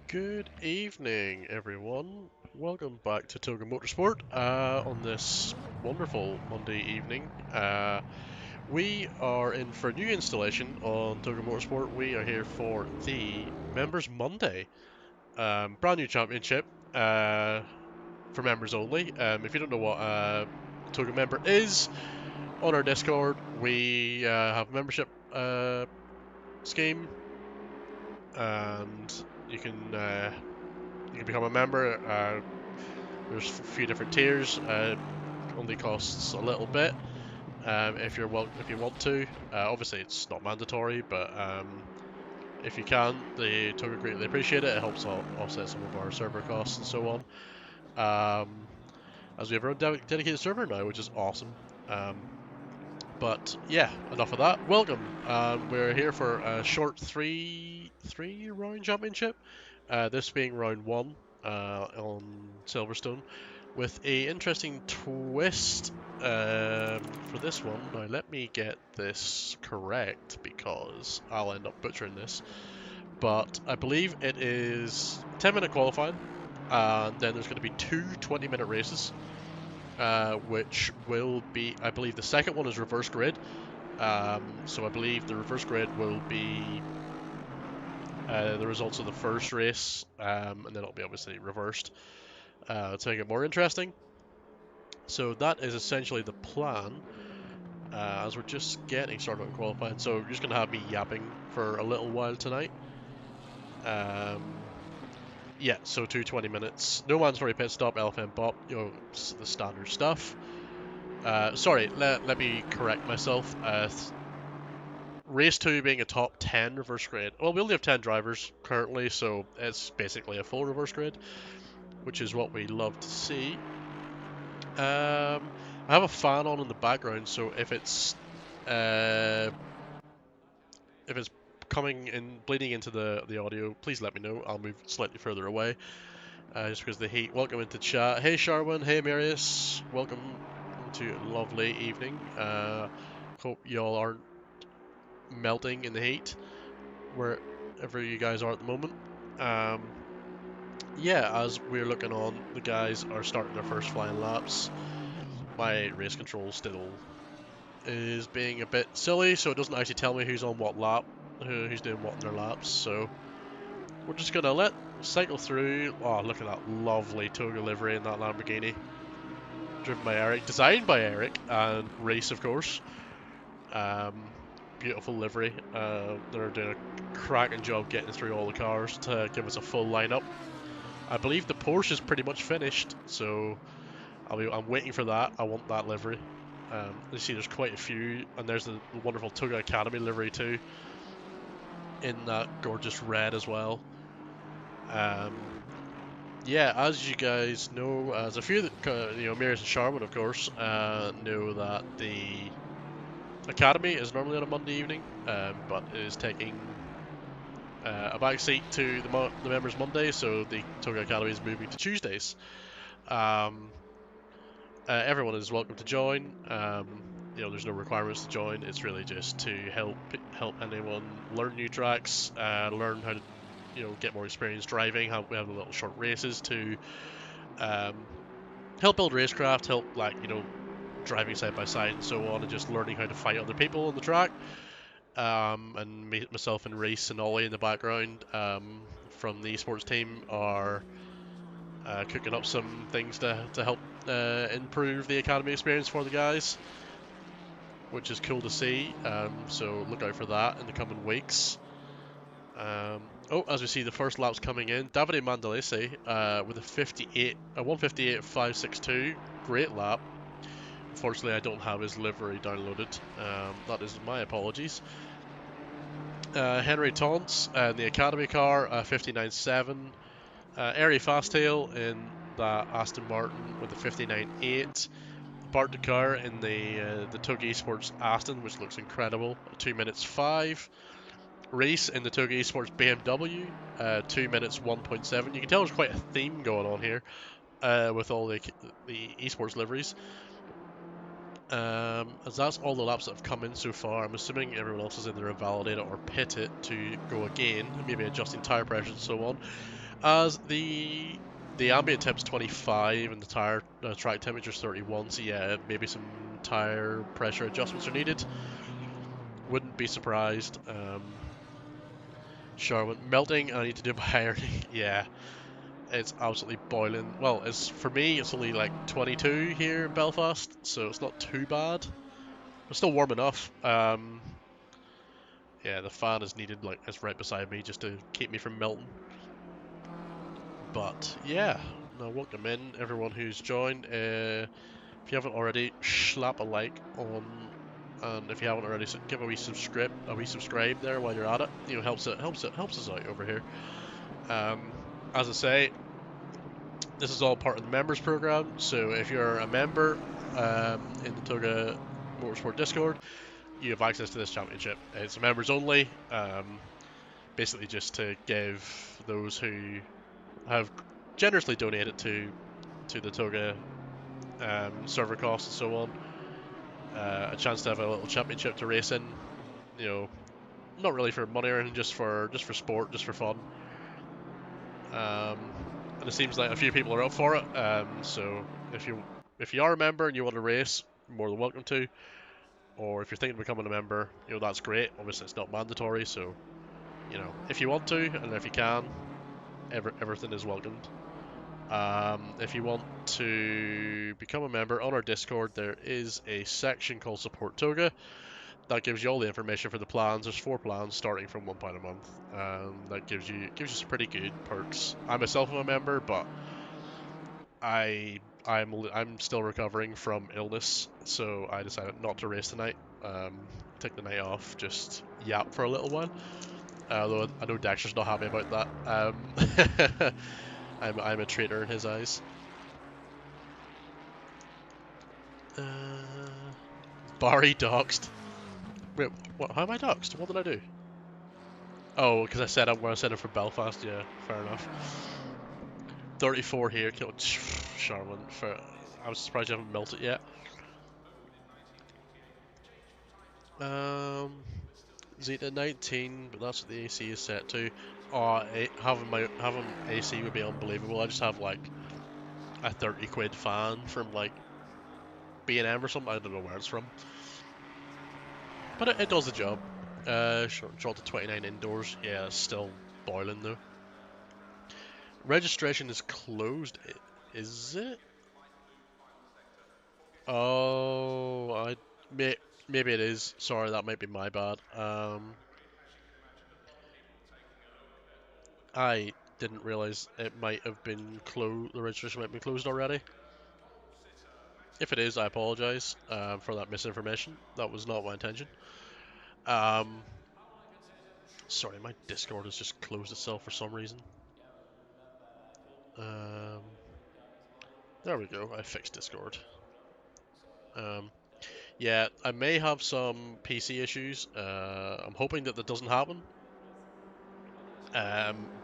Good evening, everyone. Welcome back to TOGA Motorsport on this wonderful Monday evening. We are in for a new installation on TOGA Motorsport. We are here for the Members Monday, brand new championship for members only. If you don't know what TOGA member is, on our Discord we have a membership scheme, and you can become a member. There's a few different tiers. Only costs a little bit if you want to. Obviously, it's not mandatory, but if you can, the token greatly appreciate it. It helps offset some of our server costs and so on. As we have our own dedicated server now, which is awesome. But yeah, enough of that. Welcome. We're here for a short three round championship. This being round one on Silverstone, with a interesting twist for this one. Now let me get this correct because I'll end up butchering this. But I believe it is 10-minute qualifying, and then there's going to be two 20-minute races. Which will be, I believe the second one is reverse grid. So I believe the reverse grid will be the results of the first race, and then it'll be obviously reversed to make it more interesting. So that is essentially the plan, as we're just getting started on qualifying. So you're just going to have me yapping for a little while tonight. Yeah, so 20 minutes. No mandatory pit stop, elephant bop, the standard stuff. Sorry, let me correct myself. Race 2 being a top 10 reverse grid. Well, we only have 10 drivers currently, so it's basically a full reverse grid, which is what we love to see. I have a fan on in the background, so uh, if it's coming in, bleeding into the audio, please let me know. I'll move slightly further away, just because of the heat. Welcome into chat. Hey Sharwin, hey Marius, welcome to a lovely evening. Hope y'all aren't melting in the heat wherever you guys are at the moment. Yeah, as we're looking on, the guys are starting their first flying laps. My race control still is being a bit silly, so it doesn't actually tell me who's on what lap, who's doing what in their laps. So we're just gonna cycle through. Oh, look at that lovely Toga livery in that Lamborghini, driven by Eric, designed by Eric, and race, of course. Um, Beautiful livery. They're doing a cracking job getting through all the cars to give us a full lineup. I believe the Porsche is pretty much finished, so I'm waiting for that. I want that livery. You see, there's quite a few, and there's the wonderful Toga Academy livery too, in that gorgeous red as well. Yeah, as you guys know, as a few that Marius and Sharman, of course, know that the Academy is normally on a Monday evening, but is taking a back seat to the members Monday, so the Toga Academy is moving to Tuesdays. Everyone is welcome to join. There's no requirements to join. It's really just to help anyone learn new tracks, learn how to get more experience driving. We have little short races to help build racecraft, help driving side by side and so on, and just learning how to fight other people on the track. And myself and Reese and Ollie in the background from the esports team are cooking up some things to help improve the academy experience for the guys, which is cool to see. So look out for that in the coming weeks. As we see the first laps coming in, Davide Mandalese with a 158.562, great lap. Unfortunately, I don't have his livery downloaded. That is my apologies. Henry Taunts in the academy car, 59.7. Airy Fasttail in the Aston Martin with a 59.8. Bart Dakar in the TUG Esports Aston, which looks incredible, 2 minutes 5. Race in the TUG Esports BMW, 2 minutes 1.7. You can tell there's quite a theme going on here with all the esports liveries. As that's all the laps that have come in so far, I'm assuming everyone else is either invalidate it or pit it to go again, maybe adjusting tyre pressures and so on. As the ambient temp's 25 and the tire track temperature's 31, so yeah, maybe some tire pressure adjustments are needed. Wouldn't be surprised. Charlotte melting. I need to do my ironing. Yeah, it's absolutely boiling. Well, it's for me. It's only like 22 here in Belfast, so it's not too bad. It's still warm enough. Yeah, the fan is needed. Like it's right beside me just to keep me from melting. But yeah, now welcome in everyone who's joined. If you haven't already, slap a like on, and if you haven't already, give a wee subscribe there while you're at it. You know, helps us out over here. As I say, this is all part of the members program. So if you're a member in the TOGA Motorsport Discord, you have access to this championship. It's members only. Basically, just to give those who have generously donated to the TOGA server costs and so on a chance to have a little championship to race in. You know, not really for money or anything, just for sport, just for fun. And it seems like a few people are up for it. So if you are a member and you want to race, you're more than welcome to. Or if you're thinking of becoming a member, you know that's great. Obviously, it's not mandatory, so you know if you want to and if you can, everything is welcomed. If you want to become a member on our Discord, there is a section called Support Toga. That gives you all the information for the plans. There's 4 plans starting from £1 a month. That gives you some pretty good perks. I myself am a member, but I'm still recovering from illness, so I decided not to race tonight. Take the night off, just yap for a little while. Although I know Dexter's not happy about that. I'm a traitor in his eyes. Uh, Barry doxed. Wait, what? How am I doxed? What did I do? Oh, because I said I'm going to send it for Belfast. Yeah, fair enough. 34 here, killed Charmin. I was surprised you haven't melted yet. Zeta 19, but that's what the AC is set to. Oh, having AC would be unbelievable. I just have like a 30 quid fan from like B&M or something. I don't know where it's from, but it does the job. Short to 29 indoors. Yeah, it's still boiling though. Registration is closed. Is it? Oh, maybe it is. Sorry, that might be my bad. I didn't realize it might have been closed. The registration might be closed already. If it is, I apologize for that misinformation. That was not my intention. Um, Sorry, my Discord has just closed itself for some reason. Um, there we go. I fixed Discord. Um, yeah, I may have some PC issues. I'm hoping that doesn't happen.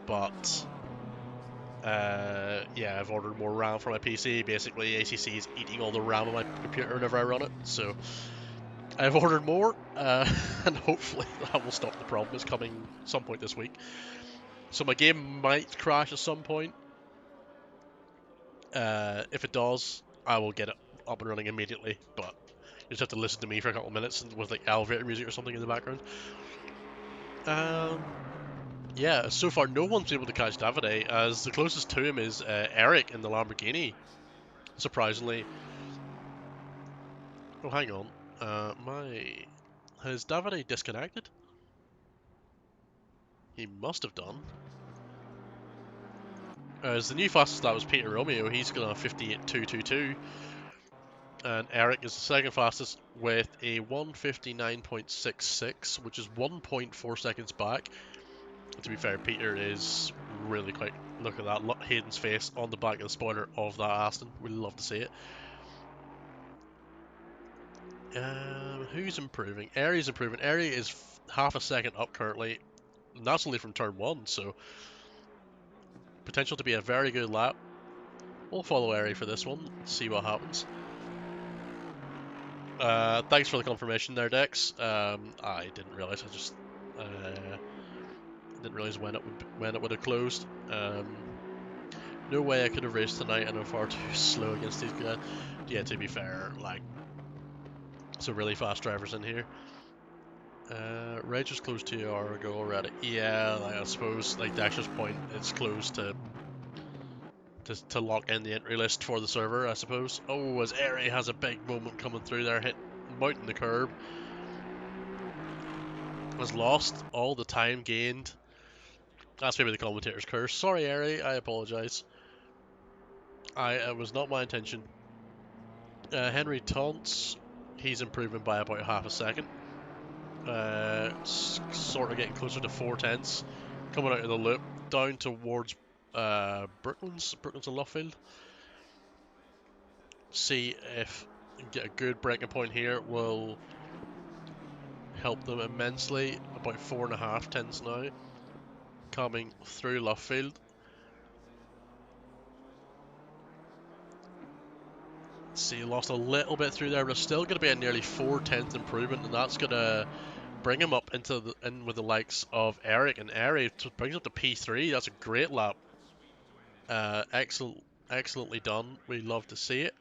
But yeah, I've ordered more RAM for my PC. Basically, ACC is eating all the RAM on my computer whenever I run it. So I've ordered more, and hopefully that will stop the problem. It's coming some point this week. So my game might crash at some point. If it does, I will get it up and running immediately. But you just have to listen to me for a couple of minutes with like elevator music or something in the background. Yeah, so far no one's been able to catch Davide, as the closest to him is Eric in the Lamborghini. Surprisingly. Oh, hang on. Has Davide disconnected? He must have done. As the new fastest that was Peter Romeo, he's got a 58.222. And Eric is the second fastest with a 159.66, which is 1.4 seconds back. To be fair, Peter is really quick. Look at that. Look, Hayden's face on the back of the spoiler of that Aston. We'd love to see it. Who's improving? Aries improving. Aries is half a second up currently. And that's only from turn 1, so potential to be a very good lap. We'll follow Aries for this one. See what happens. Thanks for the confirmation there, Dex. I didn't realize. I just Didn't realize when it would have closed. No way I could have raced tonight, and I'm far too slow against these guys. Yeah, to be fair, like, some really fast drivers in here. Reg was closed 2 hours ago already. Yeah, like, I suppose, like, the access point, it's closed to lock in the entry list for the server, I suppose. Oh, as Airy has a big moment coming through there, mounting the curb. Has lost all the time gained. That's maybe the commentator's curse. Sorry, Airy, I apologise. It was not my intention. Henry taunts. He's improving by about half a second. Sort of getting closer to 4 tenths. Coming out of the loop, down towards Brooklands and Luffield. See if get a good breaking point here will help them immensely. About 4.5 tenths now. Coming through Luffield. See, lost a little bit through there, but it's still going to be a nearly 4 tenth improvement, and that's going to bring him up in with the likes of Eric, and Eric brings up to P3. That's a great lap. Excellently done. We love to see it.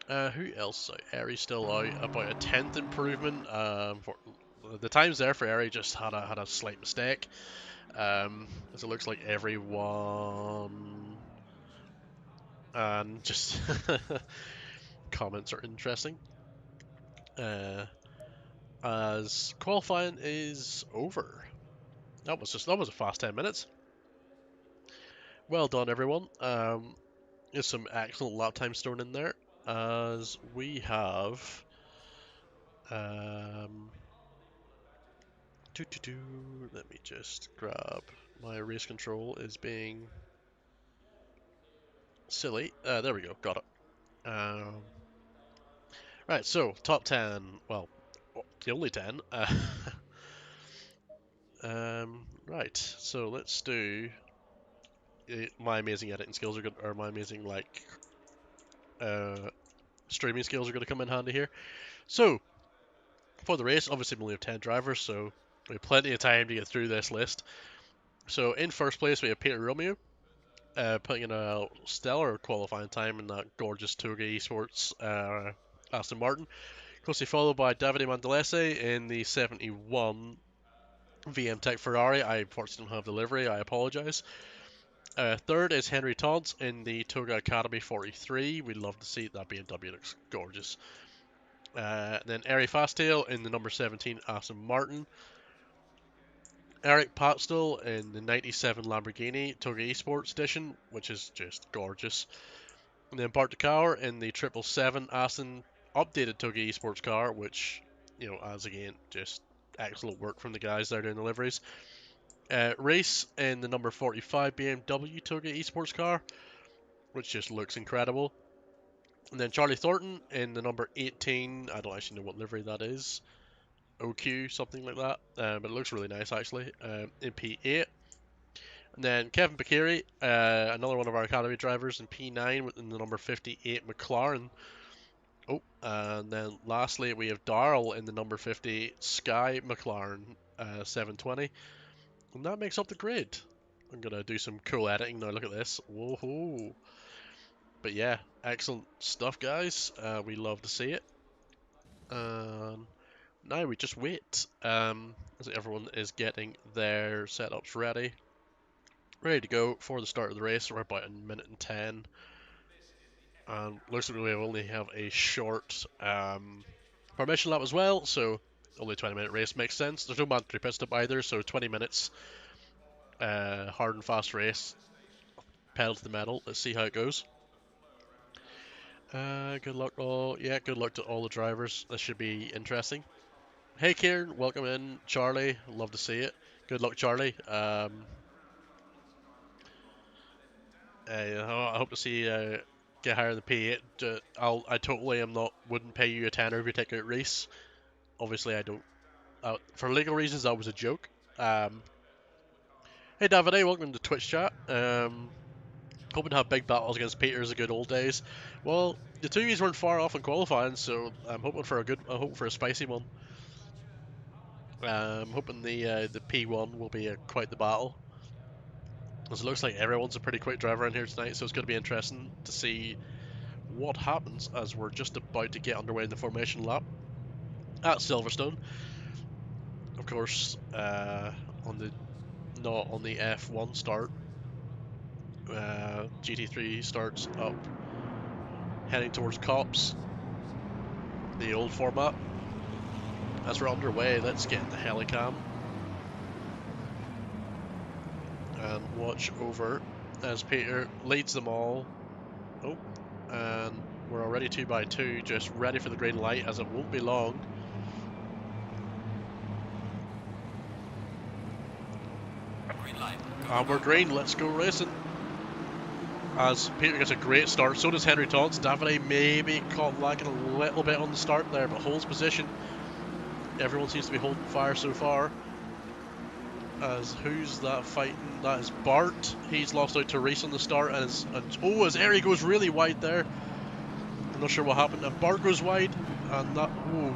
Who else? Eri's still out. About a 10th improvement. The times there for Eri just had a slight mistake. As it looks like everyone and just comments are interesting. As qualifying is over. That was a fast 10 minutes. Well done, everyone. There's some excellent lap times thrown in there. As we have, um, let me just grab my race control is being silly. There we go, got it. Right, so top 10. Well, the only 10. Right, so let's do. My amazing editing skills are good, or my amazing uh, streaming skills are going to come in handy here. So for the race, obviously we only have 10 drivers, so we have plenty of time to get through this list. So in first place we have Peter Romeo, putting in a stellar qualifying time in that gorgeous TOGA Esports Aston Martin. Closely followed by Davide Mandolese in the 71 VM Tech Ferrari. I unfortunately don't have the livery, I apologise. Third is Henry Todd in the TOGA Academy 43. We'd love to see that BMW, looks gorgeous. Then Ari Fasttail in the number 17 Aston Martin. Eric Patstill in the 97 Lamborghini TOGA Esports Edition, which is just gorgeous. And then Bart de Cauwer in the 777 Aston updated TOGA Esports car, which, as again, just excellent work from the guys there doing the liveries. Race in the number 45 BMW TOGA Esports car, which just looks incredible. And then Charlie Thornton in the number 18, I don't actually know what livery that is. OQ, something like that. But it looks really nice actually. In P8. And then Kevin Bakiri, another one of our academy drivers in P9 in the number 58 McLaren. Oh, and then lastly we have Darrell in the number 50 Sky McLaren 720. And that makes up the grid. I'm going to do some cool editing now, look at this. Whoa. But yeah, excellent stuff guys. We love to see it. Now we just wait as everyone is getting their setups ready to go for the start of the race. We're about a minute and 10, and looks like we only have a short permission lap as well, so only 20-minute race makes sense. There's no mandatory pit stop either, so 20 minutes, hard and fast race, pedal to the metal. Let's see how it goes. Good luck good luck to all the drivers. This should be interesting. Hey Kieran, welcome in. Charlie, love to see it. Good luck, Charlie. I hope to see you get higher than P8. I totally wouldn't pay you a tenner if you take out race. Obviously, I don't. For legal reasons, that was a joke. Hey Davide, welcome to Twitch chat. Hoping to have big battles against Peter as the good old days. Well, the two of weren't far off in qualifying, so I'm hoping for a spicy one. I'm hoping the P1 will be quite the battle. As it looks like everyone's a pretty quick driver in here tonight, so it's going to be interesting to see what happens as we're just about to get underway in the formation lap at Silverstone. Of course, on the not on the F1 start. GT3 starts up, heading towards Cops, the old format. As we're underway, let's get the helicam and watch over as Peter leads them all. Oh, and we're already 2 by 2, just ready for the green light, as it won't be long. Green light. And we're green, let's go racing. As Peter gets a great start, so does Henry Taunts. Davide maybe caught lacking a little bit on the start there, but holds position. Everyone seems to be holding fire so far. As who's that fighting? That is Bart. He's lost out to Reese on the start, and as Airy goes really wide there. I'm not sure what happened. And Bart goes wide, and that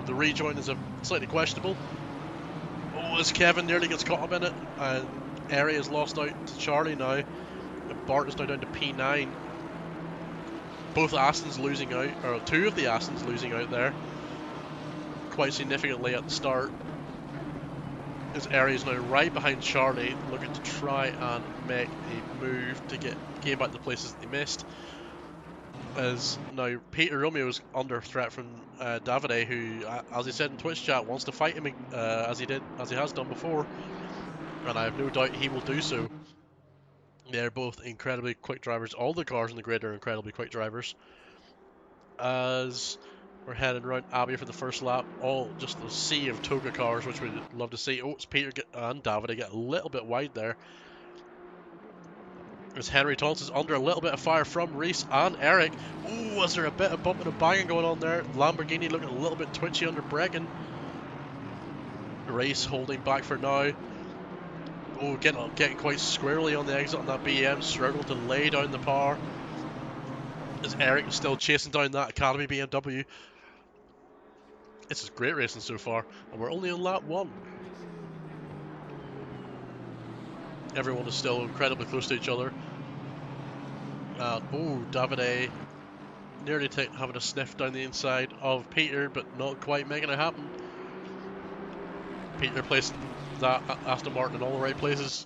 the rejoin is slightly questionable. As Kevin nearly gets caught up in it, and Airy is lost out to Charlie now. And Bart is now down to P9. Both Astons losing out, or 2 of the Astons losing out there, quite significantly at the start. As Airy is now right behind Charlie, looking to try and make a move to gain back the places that they missed. As now Peter Romeo's under threat from Davide, who, as he said in Twitch chat, wants to fight him as he has done before, and I have no doubt he will do so. They're both incredibly quick drivers. All the cars in the grid are incredibly quick drivers. As we're heading around Abbey for the first lap, all just a sea of TOGA cars, which we'd love to see. Oh, it's Peter and Davide get a little bit wide there. As Henry Taunts is under a little bit of fire from Reese and Eric. Oh, was there a bit of bumping and banging going on there? Lamborghini looking a little bit twitchy under braking. Reese holding back for now. Oh, getting quite squarely on the exit on that BM, struggled to lay down the power. As Eric is still chasing down that Academy BMW. This is great racing so far, and we're only on lap 1. Everyone is still incredibly close to each other. Davide nearly having a sniff down the inside of Peter, but not quite making it happen. Peter placed that Aston Martin in all the right places.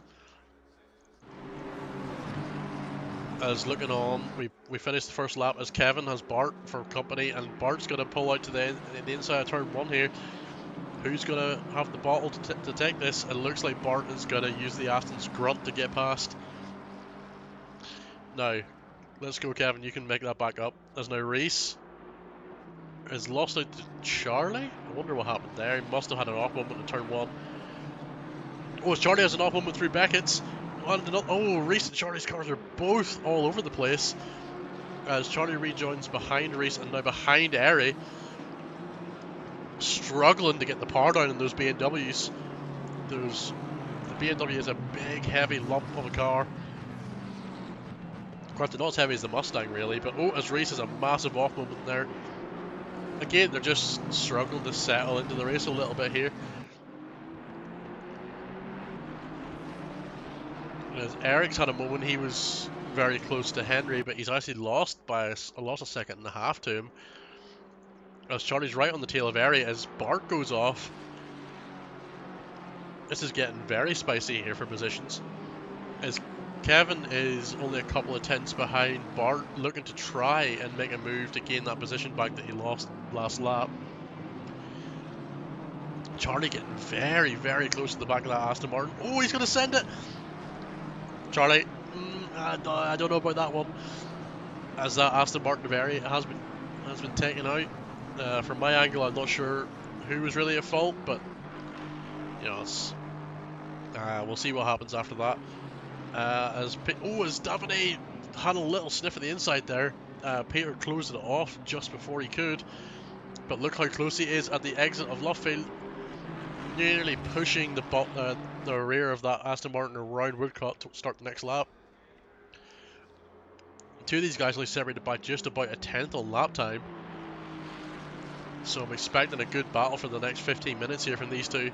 As looking on, we finished the first lap as Kevin has Bart for company, and Bart's going to pull out to the inside of turn 1 here. Who's going to have the bottle to take this? It looks like Bart is going to use the Aston's grunt to get past. Now, let's go, Kevin. You can make that back up. As now Reese is lost out to Charlie. I wonder what happened there. He must have had an off moment in turn 1. Oh, Charlie has an off moment through Beckett's. Reese and Charlie's cars are both all over the place. As Charlie rejoins behind Reese and now behind Airy. Struggling to get the power down in those BMWs. The BMW is a big, heavy lump of a car. Granted, not as heavy as the Mustang, really, but as Reese has a massive off moment there. Again, they're just struggling to settle into the race a little bit here. As Eric's had a moment, he was very close to Henry, but he's actually lost a second and a half to him. As Charlie's right on the tail of Airy as Bart goes off. This is getting very spicy here for positions. As Kevin is only a couple of tenths behind Bart, looking to try and make a move to gain that position back that he lost last lap. Charlie getting very, very close to the back of that Aston Martin. Oh, he's going to send it! Charlie, I don't know about that one. As that Aston Martin of Airy has been taken out. From my angle, I'm not sure who was really at fault, but you know, we'll see what happens after that. As Davide had a little sniff of the inside there. Peter closed it off just before he could, but look how close he is at the exit of Luffield, nearly pushing the rear of that Aston Martin around Woodcote to start the next lap. Two of these guys only separated by just about a tenth on lap time, so I'm expecting a good battle for the next 15 minutes here from these two.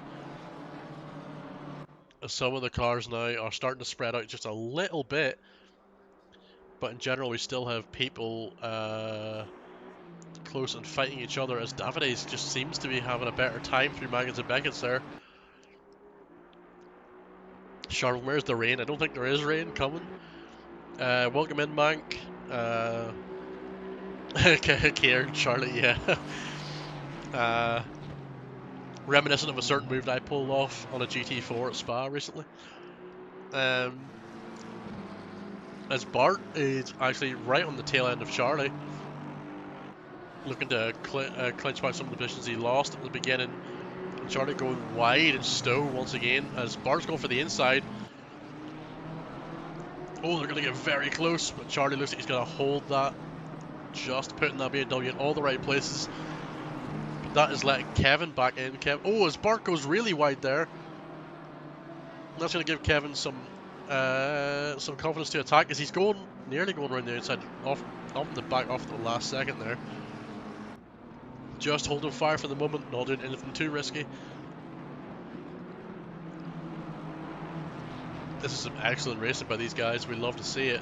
Some of the cars now are starting to spread out just a little bit, but in general we still have people close and fighting each other, as Davides just seems to be having a better time through Maggins and Beckett's there. Charles, where's the rain? I don't think there is rain coming. Welcome in, Mank. Kieran, Charlotte, yeah. Reminiscent of a certain move that I pulled off on a GT4 at Spa recently. As Bart is actually right on the tail end of Charlie, looking to clinch back some of the positions he lost at the beginning. And Charlie going wide and Stowe once again, as Bart's going for the inside. Oh, they're going to get very close, but Charlie looks like he's going to hold that, just putting that BMW in all the right places. But that is letting Kevin back in. Oh, as Bart goes really wide there. And that's going to give Kevin some confidence to attack, as he's nearly going around the outside, off the back off the last second there. Just holding fire for the moment, not doing anything too risky. This is some excellent racing by these guys. We love to see it.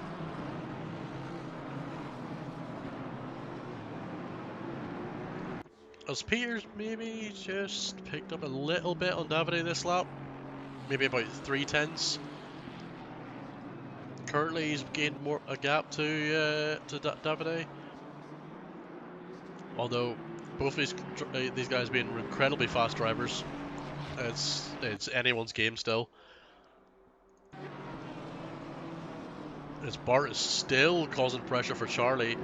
As Peters maybe just picked up a little bit on Davide this lap, maybe about 3/10. Currently, he's gained a gap to Davide. Although both of these guys being incredibly fast drivers, it's anyone's game still. As Bart is still causing pressure for Charlie.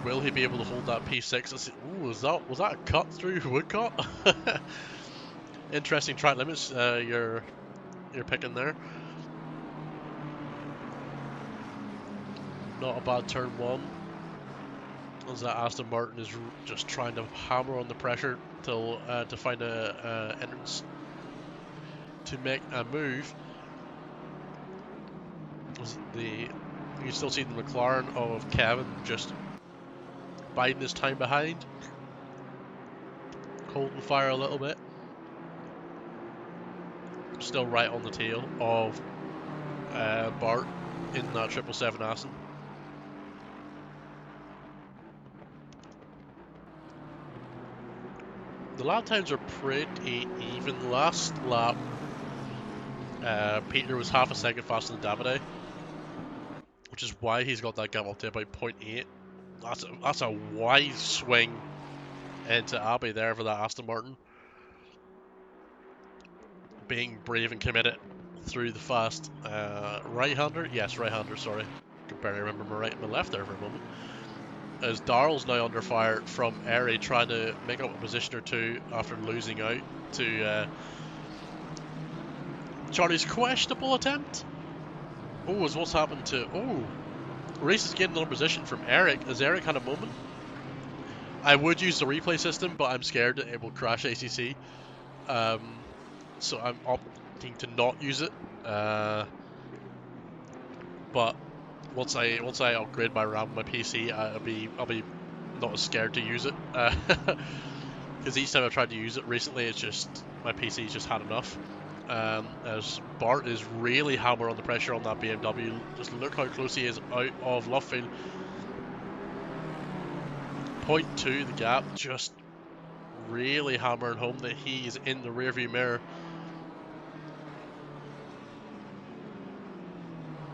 Will he be able to hold that P6? Ooh, was that a cut through Woodcote? Interesting track limits you're picking there. Not a bad turn one. As that Aston Martin is just trying to hammer on the pressure till to find a entrance to make a move. You still see the McLaren of Kevin just biding his time behind, holding fire a little bit. Still right on the tail of Bart in that 777 Aston. The lap times are pretty even. Last lap, Peter was half a second faster than Davide, which is why he's got that gap up to about 0.8. That's a wide swing into Abbey there for that Aston Martin. Being brave and committed through the fast right-hander. Yes, right-hander, sorry. I can barely remember my right and my left there for a moment. As Darrell's now under fire from Airy, trying to make up a position or two after losing out to Charlie's questionable attempt. Oh, is what's happened to... Oh, Race is getting another position from Eric, as Eric had a moment. I would use the replay system, but I'm scared that it will crash ACC. So I'm opting to not use it. But once I upgrade my RAM on my PC, I'll be not as scared to use it. Because each time I've tried to use it recently, it's just my PC's just had enough. As Bart is really hammering on the pressure on that BMW. Just look how close he is out of Luffield. 0.2 the gap, just really hammering home that he is in the rearview mirror.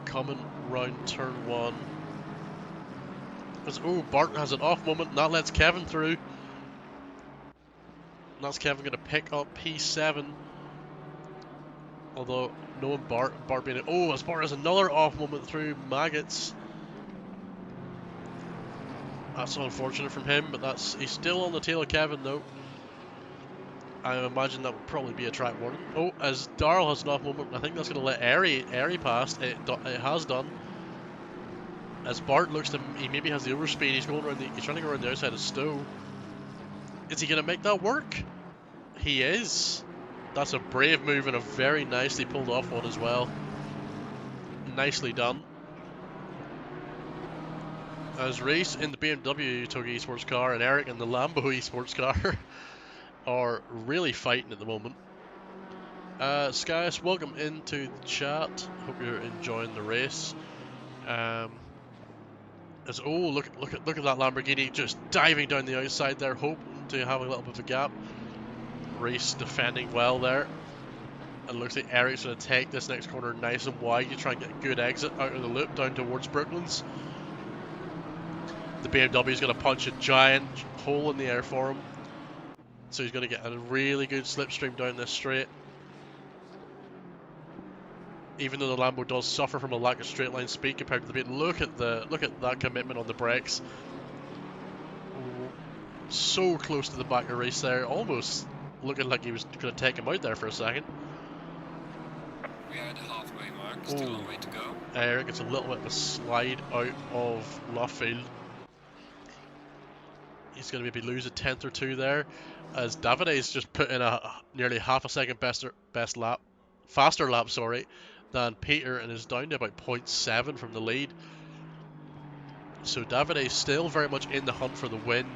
Coming round turn one. As, oh, Bart has an off moment, and that lets Kevin through. And that's Kevin going to pick up P7. Although, knowing Bart being... Oh, as Bart has another off moment through Maggots. That's unfortunate from him, but he's still on the tail of Kevin, though. I imagine that would probably be a track warning. Oh, as Darrell has an off moment, I think that's going to let Airy past. It has done. As Bart looks to... He maybe has the overspeed. He's trying to go around the outside of Stowe. Is he going to make that work? He is. That's a brave move and a very nicely pulled off one as well. Nicely done. As Race in the BMW TOGA esports car and Eric in the Lambo esports car are really fighting at the moment. Skyus, welcome into the chat. Hope you're enjoying the race. Look at that Lamborghini just diving down the outside there, hoping to have a little bit of a gap. Reese defending well there. It looks like Eric's going to take this next corner nice and wide to try and get a good exit out of the loop down towards Brooklands. The BMW is going to punch a giant hole in the air for him. So he's going to get a really good slipstream down this straight. Even though the Lambo does suffer from a lack of straight line speed compared to the Beetle, look at that commitment on the brakes. So close to the back of Reese there, almost looking like he was going to take him out there for a second. We are at the halfway mark, still a long way to go. Eric gets a little bit of a slide out of Luffield. He's going to maybe lose a tenth or two there, as Davide's just put in a nearly half a second faster lap, than Peter, and is down to about 0.7 from the lead. So Davide's still very much in the hunt for the win,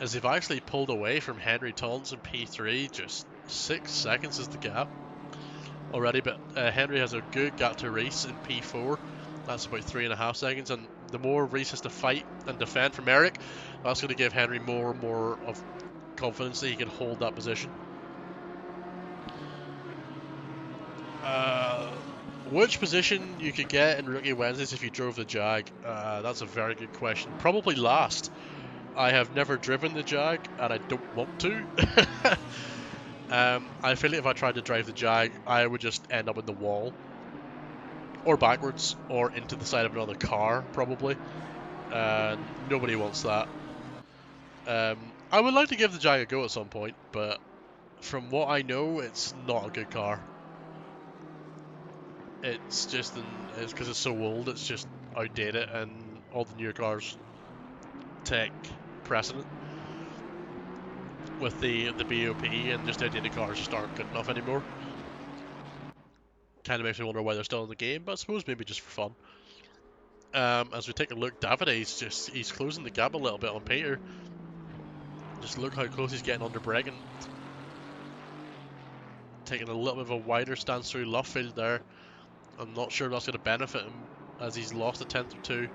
as they've actually pulled away from Henry Tons in P3. Just 6 seconds is the gap already, but Henry has a good gap to Reese in P4. That's about 3.5 seconds, and the more Reese has to fight and defend from Eric, that's going to give Henry more and more of confidence that he can hold that position. Which position you could get in Rookie Wednesdays if you drove the Jag? That's a very good question. Probably last. I have never driven the Jag, and I don't want to. I feel like if I tried to drive the Jag, I would just end up in the wall. Or backwards, or into the side of another car, probably. Nobody wants that. I would like to give the Jag a go at some point, but from what I know, it's not a good car. It's just, it's because it's so old, it's just outdated, and all the newer cars take precedent with the BOP, and just outdated cars just aren't good enough anymore. Kind of makes me wonder why they're still in the game, but I suppose maybe just for fun. As we take a look, he's closing the gap a little bit on Peter. Just look how close he's getting under braking. Taking a little bit of a wider stance through Luffield there. I'm not sure that's going to benefit him, as he's lost a tenth or two.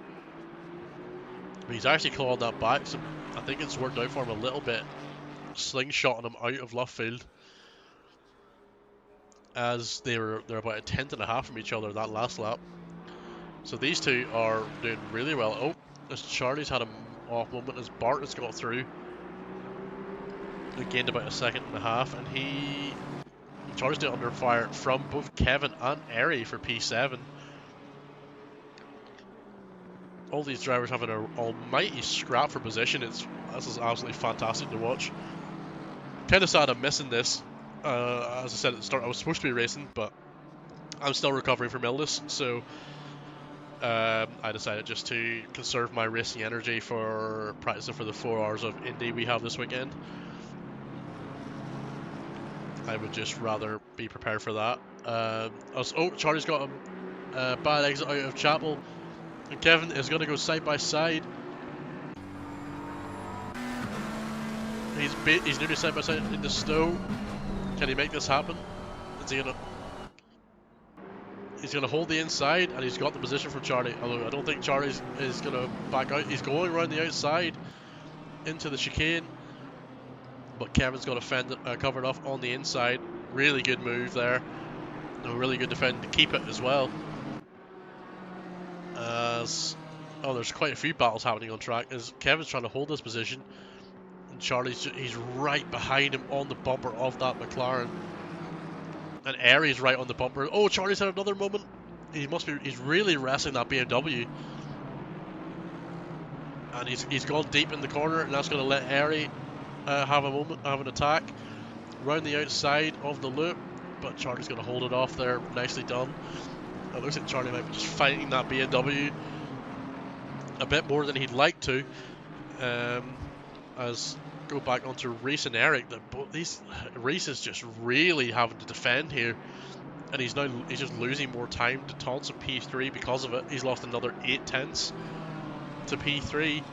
But he's actually clawed that back, so I think it's worked out for him a little bit. Slingshotting him out of Luffield, as they're about a tenth and a half from each other that last lap. So these two are doing really well. Oh, as Charlie's had an off moment, as Bart has got through. He gained about a second and a half, and Charlie's doing under fire from both Kevin and Eri for P7. All these drivers having an almighty scrap for position. This is absolutely fantastic to watch. Kind of sad I'm missing this. As I said at the start, I was supposed to be racing, but I'm still recovering from illness, so I decided just to conserve my racing energy for practicing for the 4 hours of Indy we have this weekend. I would just rather be prepared for that. Charlie's got a bad exit out of Chapel, and Kevin is going to go side by side. He's nearly side by side into Stowe. Can he make this happen? Is he gonna? He's gonna hold the inside, and he's got the position from Charlie. Although I don't think Charlie is gonna back out. He's going around the outside into the chicane, but Kevin's got covered off on the inside. Really good move there. A really good defend to keep it as well. There's quite a few battles happening on track as Kevin's trying to hold this position, and he's right behind him on the bumper of that McLaren, and Eri's right on the bumper. Oh, Charlie's had another moment. He's really wrestling that BMW, and he's gone deep in the corner, and that's going to let Eri have an attack round the outside of the loop, but Charlie's going to hold it off there. Nicely done. It looks like Charlie might be just fighting that BMW a bit more than he'd like to. As go back onto Reese and Eric, Reese is just really having to defend here, and he's just losing more time to Taunts and P3 because of it. He's lost another 8 tenths to P3,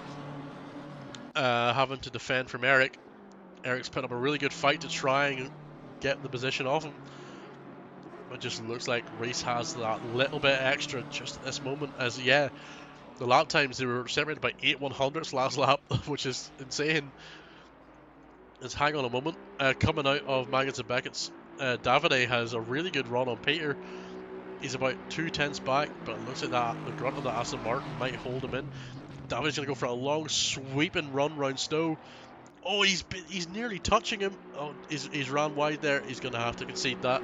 having to defend from Eric. Eric's put up a really good fight to try and get the position off him. It just looks like Reese has that little bit extra just at this moment. As yeah, the lap times, they were separated by 8/100ths last lap, which is insane. Let's hang on a moment. Coming out of Maggotts and Beckett's, Davide has a really good run on Peter. He's about 2/10ths back, but it looks like that the grunt of the Aston Martin might hold him in. Davide's going to go for a long sweeping run round Stowe. Oh, he's nearly touching him. Oh, he's ran wide there. He's going to have to concede that.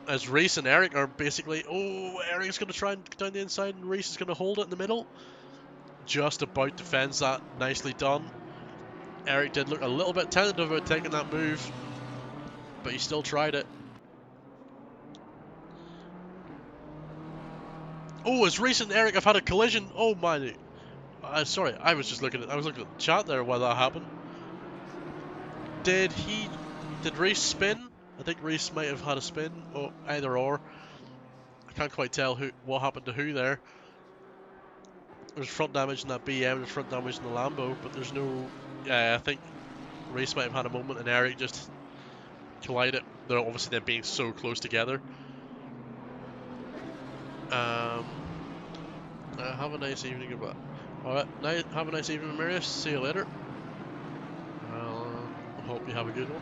As Reese and Eric are basically... Oh, Eric's going to try and get down the inside, and Reese is going to hold it in the middle. Just about defends that. Nicely done. Eric did look a little bit tentative about taking that move, but he still tried it. Oh, as Reese and Eric have had a collision. Oh my... sorry, I was looking at the chat there while that happened. Did Reese spin? I think Reese might have had a spin, or either or. I can't quite tell what happened to who there. There's front damage in that BM, there's front damage in the Lambo, but there's no... Yeah, I think Reese might have had a moment and Eric just collided. They're obviously them being so close together. Have a nice evening, goodbye. Alright, have a nice evening, Marius. See you later. I hope you have a good one.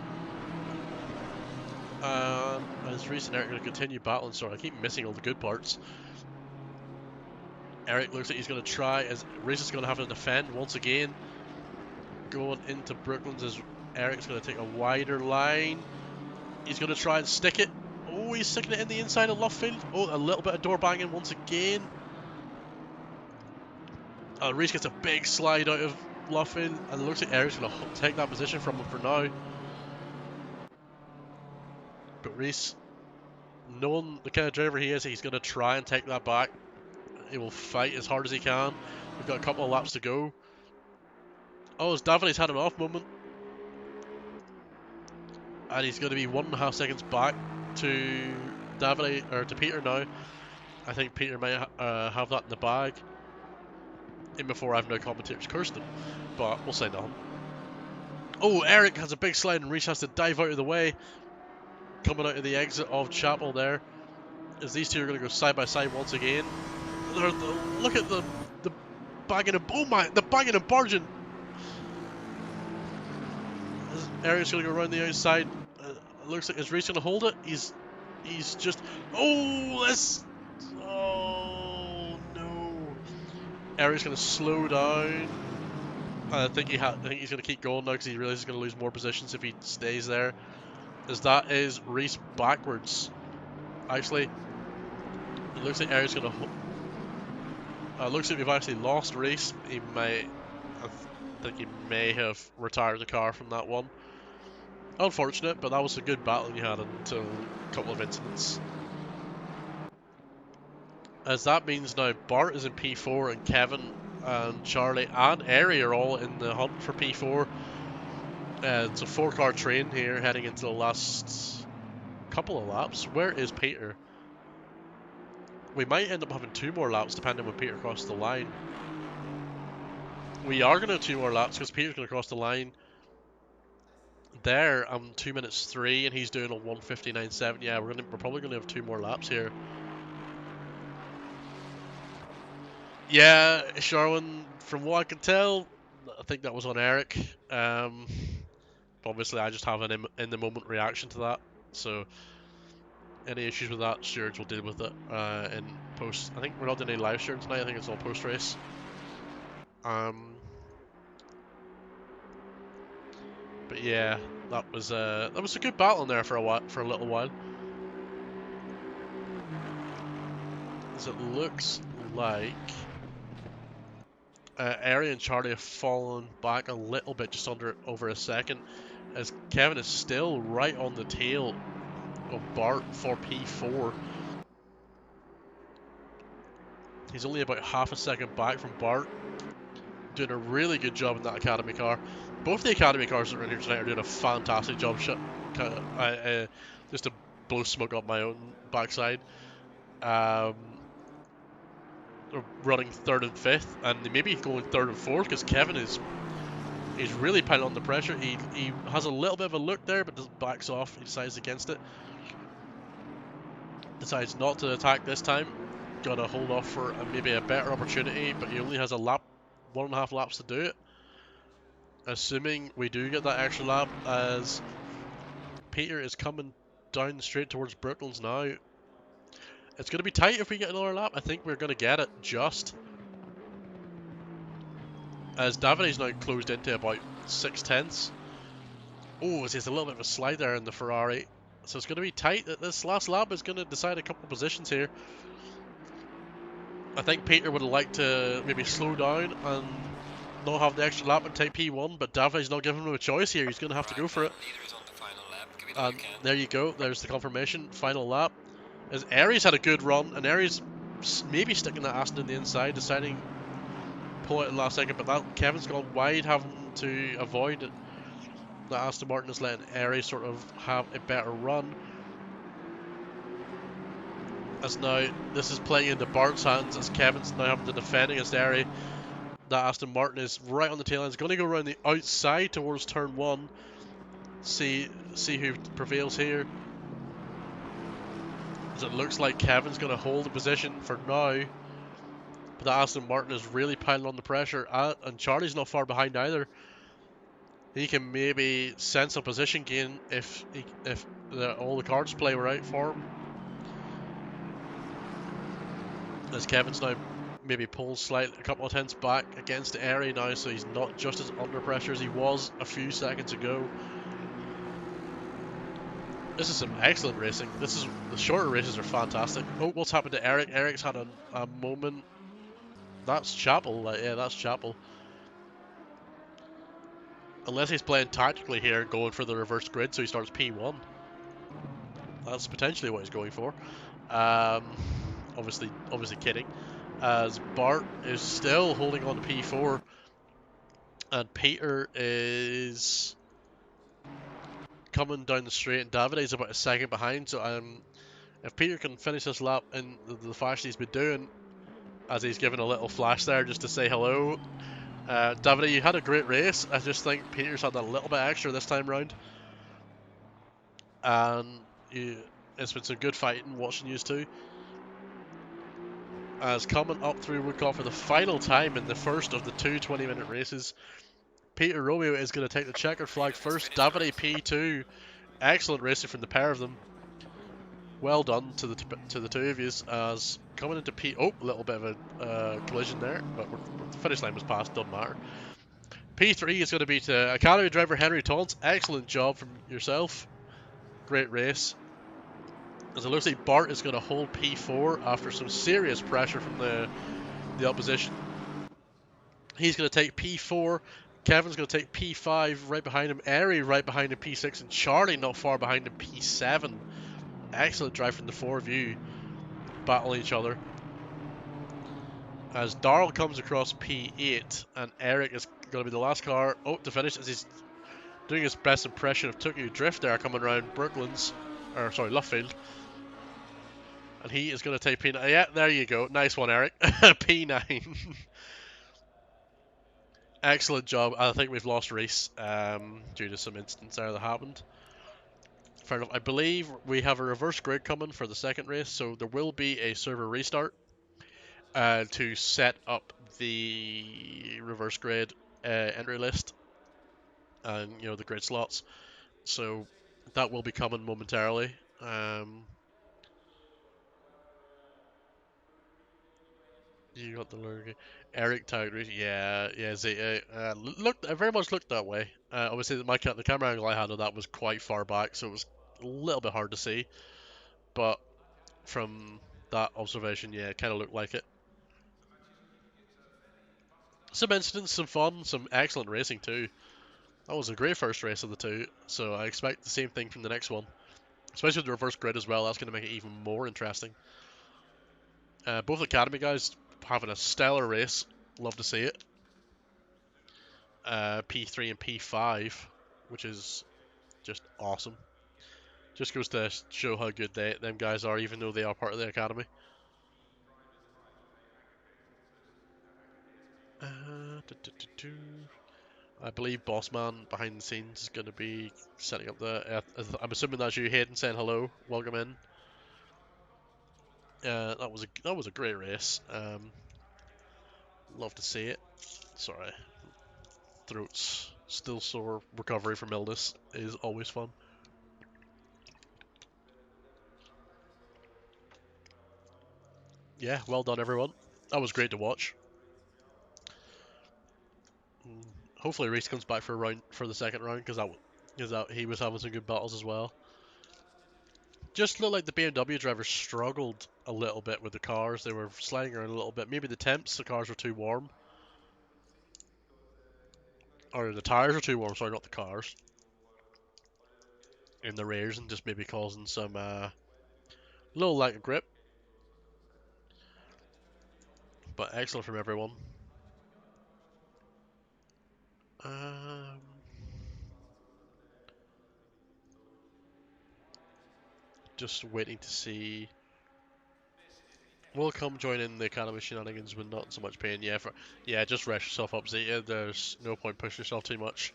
As Reese and Eric are going to continue battling, sorry, I keep missing all the good parts. Eric looks like he's going to try, as Reese is going to have to defend once again. Going into Brooklands as Eric's going to take a wider line. He's going to try and stick it. Oh, he's sticking it in the inside of Luffield. Oh, a little bit of door banging once again. Reese gets a big slide out of Luffield, and it looks like Eric's going to take that position from him for now. But Reese, knowing the kind of driver he is, he's going to try and take that back. He will fight as hard as he can. We've got a couple of laps to go. Oh, as Davide's had an off moment. And he's going to be 1.5 seconds back to Davide, or to Peter now. I think Peter might have that in the bag. In before I've no commentators cursed him. But we'll say nothing. Oh, Eric has a big slide and Reese has to dive out of the way. Coming out of the exit of Chapel there. As these two are going to go side by side once again. Look at the bagging and... Oh my, the bagging and barging. Eric's going to go around the outside. Looks like is Reese going to hold it? He's just... Oh, this... Oh, no. Eric's going to slow down. I think he's going to keep going now because he realizes he's going to lose more positions if he stays there. As that is Reese backwards. Actually, it looks like Eric's going to... looks like we've actually lost Reese. He might... I think he may have retired the car from that one. Unfortunate, but that was a good battle you had until a couple of incidents. As that means now Bart is in P4 and Kevin and Charlie and Ari are all in the hunt for P4. It's a 4-car train here heading into the last couple of laps. Where is Peter? We might end up having 2 more laps depending on when Peter crosses the line. We are going to have 2 more laps because Peter's going to cross the line. There, I'm 2 minutes 3 and he's doing a 1:59.7. Yeah, we're probably going to have 2 more laps here. Yeah, Sharwin, from what I can tell, I think that was on Eric. Obviously, I just have an in-the-moment reaction to that. So, any issues with that, stewards will deal with it in post. I think we're not doing any live stream tonight. I think it's all post-race. But yeah, that was a good battle in there for a little while. As it looks like Ari and Charlie have fallen back a little bit, just over a second, as Kevin is still right on the tail of Bart for P4. He's only about half a second back from Bart, doing a really good job in that Academy car. Both the Academy cars that are in here tonight are doing a fantastic job. Just to blow smoke up my own backside. Running 3rd and 5th, and they may be going 3rd and 4th because Kevin is He's really piling on the pressure. He has a little bit of a look there, but just backs off. He decides against it. Decides not to attack this time. Gotta hold off for maybe a better opportunity, but he only has a lap, 1.5 laps to do it. Assuming we do get that extra lap, as Peter is coming down straight towards Brooklands now. It's going to be tight if we get another lap. I think we're going to get it just. As Davide's now closed into about 6/10. Oh, there's a little bit of a slide there in the Ferrari. So it's going to be tight. This last lap is going to decide a couple of positions here. I think Peter would have liked to maybe slow down and not have the extra lap and take P1, but Davide's not giving him a choice here. He's going to have to go for it. And there you go. There's the confirmation. Final lap. As Aries had a good run, and Aries maybe sticking that Aston in the inside, deciding pull it in the last second, but that Kevin's gone wide, having to avoid it. That Aston Martin is letting Aries sort of have a better run. As now this is playing into Bart's hands, as Kevin's now having to defend against Aries. That Aston Martin is right on the tail end. It's going to go around the outside towards turn 1. See who prevails here. As it looks like Kevin's going to hold the position for now. But the Aston Martin is really piling on the pressure, and Charlie's not far behind either. He can maybe sense a position gain if all the cards play right for him. As Kevin's now maybe pulls a couple of tenths back against the area now, so he's not just as under pressure as he was a few seconds ago. This is some excellent racing. The shorter races are fantastic. Oh, what's happened to Eric? Eric's had a moment. That's Chapel. Yeah, that's Chapel. Unless he's playing tactically here, going for the reverse grid, so he starts P1. That's potentially what he's going for. Obviously kidding. As Bart is still holding on to P4, and Peter is coming down the straight, and Davide is about a second behind. So if Peter can finish this lap in the fashion he's been doing, as he's given a little flash there just to say hello. Davide, you had a great race. I just think Peter's had a little bit extra this time round. And it's been some good fighting watching you too. As coming up through Woodcock for the final time in the first of the two 20-minute races, Peter Romeo is going to take the checkered flag first. Davide P2. Excellent racing from the pair of them. Well done to the two of you. As coming into P. Oh, a little bit of a collision there, but the finish line was passed. Doesn't matter. P3 is going to be to Academy driver Henry Taunts. Excellent job from yourself. Great race. As it looks like Bart is going to hold P4 after some serious pressure from the opposition. He's going to take P4. Kevin's going to take P5 right behind him. Airy right behind him P6. And Charlie not far behind him P7. Excellent drive from the four of you battling each other. As Darrell comes across P8. And Eric is going to be the last car to finish as he's doing his best impression of Tokyo Drift there coming around Brooklands. Luffield. And he is going to take P9. Yeah, there you go. Nice one, Eric. P9. Excellent job. I think we've lost Reese due to some incidents there that happened. Fair enough. I believe we have a reverse grid coming for the second race, so there will be a server restart to set up the reverse grid entry list and the grid slots. So that will be coming momentarily. You got the learning. Eric tagged. Yeah. Looked very much looked that way. Obviously, the camera angle I had on that was quite far back, so it was a little bit hard to see. But from that observation, yeah, it kind of looked like it. Some incidents, some fun, some excellent racing too. That was a great first race of the two, so I expect the same thing from the next one. Especially with the reverse grid as well, that's going to make it even more interesting. Both Academy guys having a stellar race. Love to see it. P3 and P5, which is just awesome. Just goes to show how good them guys are, even though they are part of the academy. I believe Bossman behind the scenes is going to be setting up the. I'm assuming that's you, Hayden, saying hello. Welcome in. That was a great race. Love to see it. Sorry, throat's still sore. Recovery from illness is always fun. Yeah, well done everyone. That was great to watch. Hopefully Reese comes back for the second round because he was having some good battles as well. Just looked like the BMW drivers struggled a little bit with the cars. They were sliding around a little bit. Maybe the cars were too warm. Or the tyres were too warm, sorry, not the cars. In the rears and just maybe causing some little lack of grip. But excellent from everyone. Um, just waiting to see. Will come join in the Academy shenanigans when not in so much pain. Yeah, just rest yourself up, Zeta. There's no point pushing yourself too much.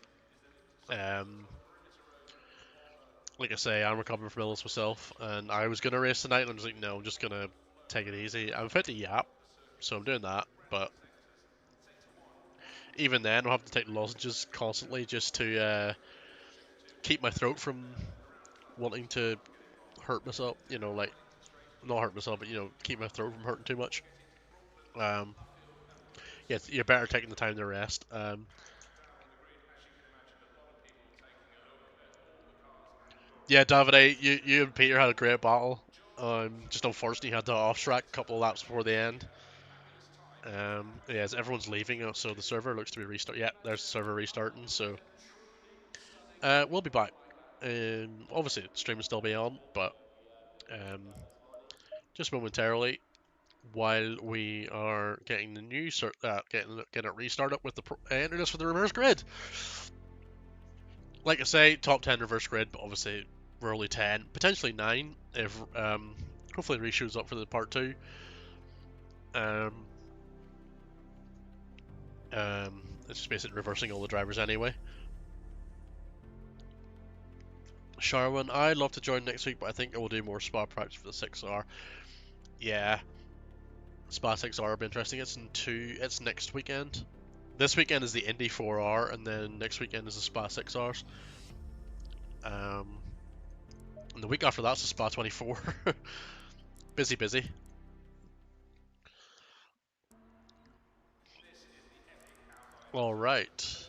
Um, like I say, I'm recovering from illness myself, and I was gonna race tonight, and I'm just like, no, I'm just gonna take it easy. I'm fit to yap, so I'm doing that. But even then, I'll have to take lozenges constantly just to keep my throat from wanting to hurt myself. Like not hurt myself, but keep my throat from hurting too much. Um, yeah, you're better taking the time to rest. Yeah, Davide, you and Peter had a great battle. Just unfortunately, you had to off track a couple of laps before the end. Yeah, as everyone's leaving, so the server looks to be restart. Yeah, there's the server restarting. So we'll be back. Obviously, the stream will still be on, but um, just momentarily while we are getting the new getting it restarted with the entering us for the reverse grid. Like I say, top 10 reverse grid, but obviously we're only 10, potentially 9 if hopefully Reese shows up for the part 2. Um, it's just basically reversing all the drivers anyway. Sharwin, I'd love to join next week, but I think I will do more spa practice for the 6R. Yeah, spa 6R will be interesting. It's next weekend. This weekend is the Indy 4R, and then next weekend is the Spa 6Rs. Um, and the week after that's the Spa 24. Busy, busy. All right.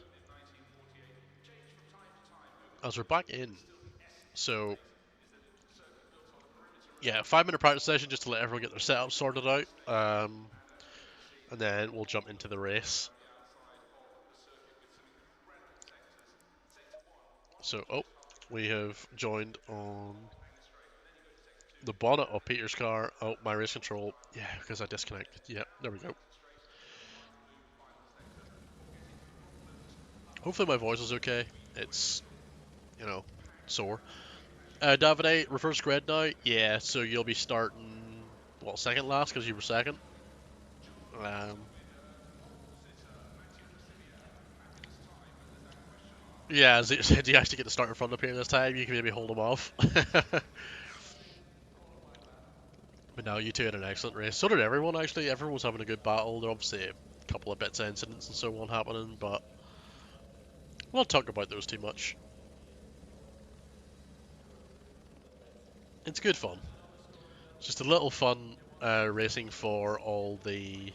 As we're back in, so yeah, 5-minute practice session just to let everyone get their setup sorted out, and then we'll jump into the race. So, we have joined on the bonnet of Peter's car. Oh, my race control. Yeah, because I disconnected. Yeah, there we go. Hopefully my voice is okay. It's, sore. Davide, reverse grid now? Yeah, so you'll be starting, second last because you were second? Um, yeah, as you said, you actually get to start in front of here this time. You can maybe hold them off. But no, you two had an excellent race. So did everyone, actually. Everyone was having a good battle. There are obviously a couple of bits of incidents and so on happening, but we won't talk about those too much. It's good fun. It's just a little fun racing for all the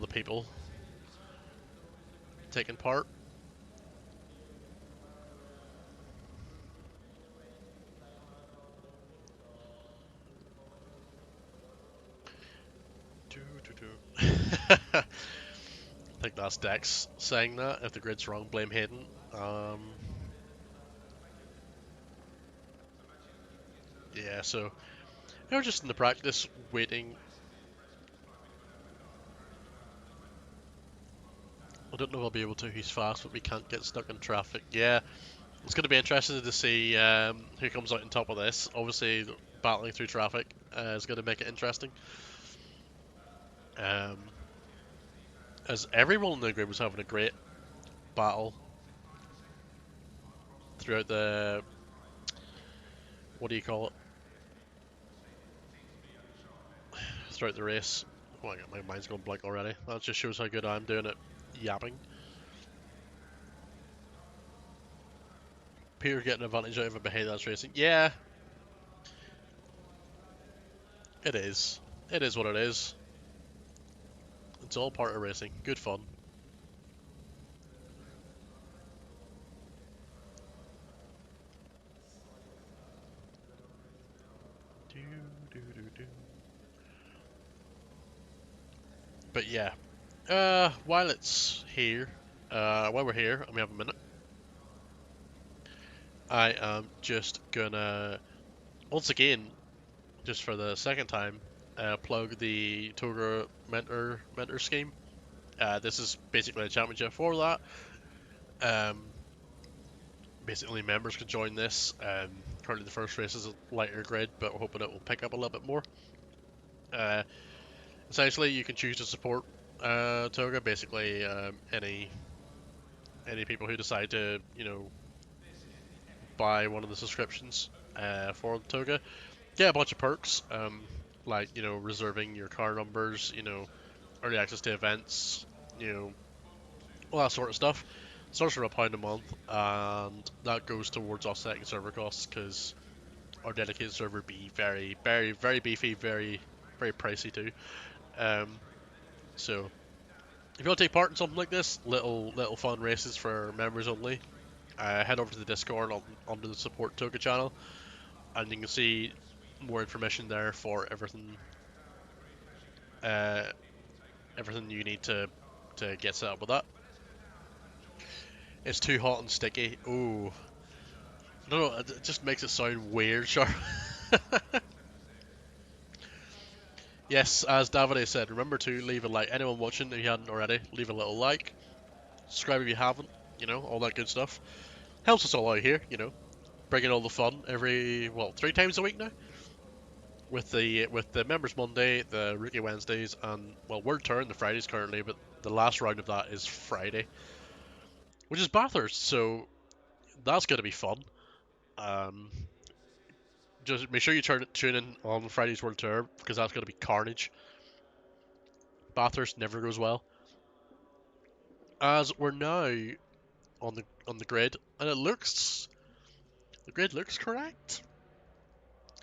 people taking part. I think that's Dex saying that. If the grid's wrong, blame Hayden. Yeah, so we're just in the practice waiting. I don't know if I'll be able to. He's fast, but we can't get stuck in traffic. Yeah, it's going to be interesting to see who comes out on top of this. Obviously, battling through traffic is going to make it interesting. Um, as everyone in the group was having a great battle throughout the, what do you call it? Throughout the race. Oh my god, my mind's going blank already. That just shows how good I'm doing at yapping. Peter getting advantage out of it, but hey, that's racing. Yeah, it is. It is what it is. It's all part of racing. Good fun. Do, do, do, do. But yeah, while it's here, while we're here and we have a minute, I am just gonna, once again, just for the second time, plug the TOGA mentor scheme. This is basically a championship for that. Um, Basically, members can join this. Currently, the first race is a lighter grid, but we're hoping it will pick up a little bit more. Uh, Essentially, you can choose to support TOGA. Basically, any people who decide to, buy one of the subscriptions for TOGA get a bunch of perks. Like reserving your car numbers, early access to events, you know, all that sort of stuff. Starts from £1 a month, and that goes towards offsetting server costs because our dedicated server be very, very, very beefy, very, very pricey too. Um, so if you want to take part in something like this, little fun races for members only, head over to the Discord onto the support Toga channel, and you can see more information there for uh, everything you need to get set up with that. It's too hot and sticky. Ooh, no, it just makes it sound weird, sure. Yes, as Davide said, remember to leave a like. Anyone watching, if you hadn't already, leave a little like. Subscribe if you haven't. All that good stuff. Helps us all out here. Bringing all the fun every 3 times a week now. With the members Monday, the rookie Wednesdays, and World Tour the Fridays currently, but the last round of that is Friday, which is Bathurst. So that's gonna be fun. Um, just make sure you tune in on Friday's World Tour because that's gonna be carnage. Bathurst never goes well. As we're now on the grid, and the grid looks correct.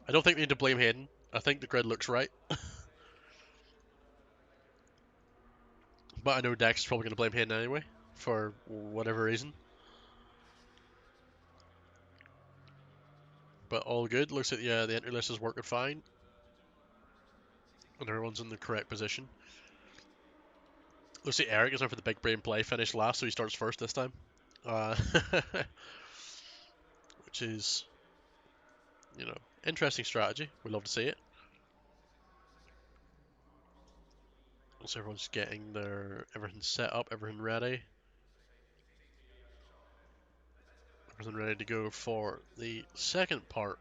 I don't think we need to blame Hayden. I think the grid looks right, but I know Dex is probably going to blame Hayden anyway for whatever reason. But all good. Looks like the entry list is working fine, and everyone's in the correct position. Looks like Eric is in for the big brain play. Finished last, so he starts first this time. Uh, which is interesting strategy. We love to see it. So everyone's getting everything set up, everything ready. Everything ready to go for the second part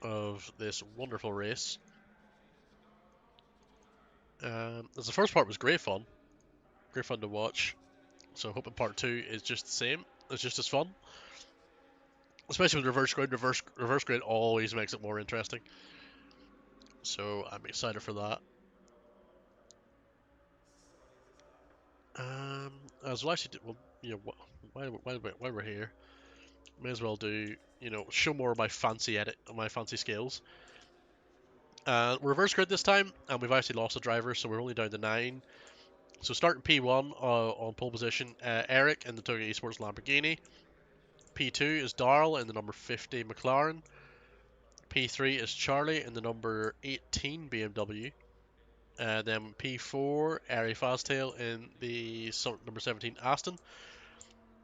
of this wonderful race. As the first part was great fun to watch. So hoping part two is just the same. It's just as fun, especially with reverse grid. Reverse grid always makes it more interesting. So I'm excited for that. As well, actually, while we're here, may as well do show more of my fancy skills. Reverse grid this time, and we've actually lost a driver, so we're only down to 9. So starting P1 on pole position, Eric in the TOGA Esports Lamborghini. P2 is Darrell in the number 50 McLaren. P3 is Charlie in the number 18 BMW. Then P4, Ari Faztail in the number 17 Aston.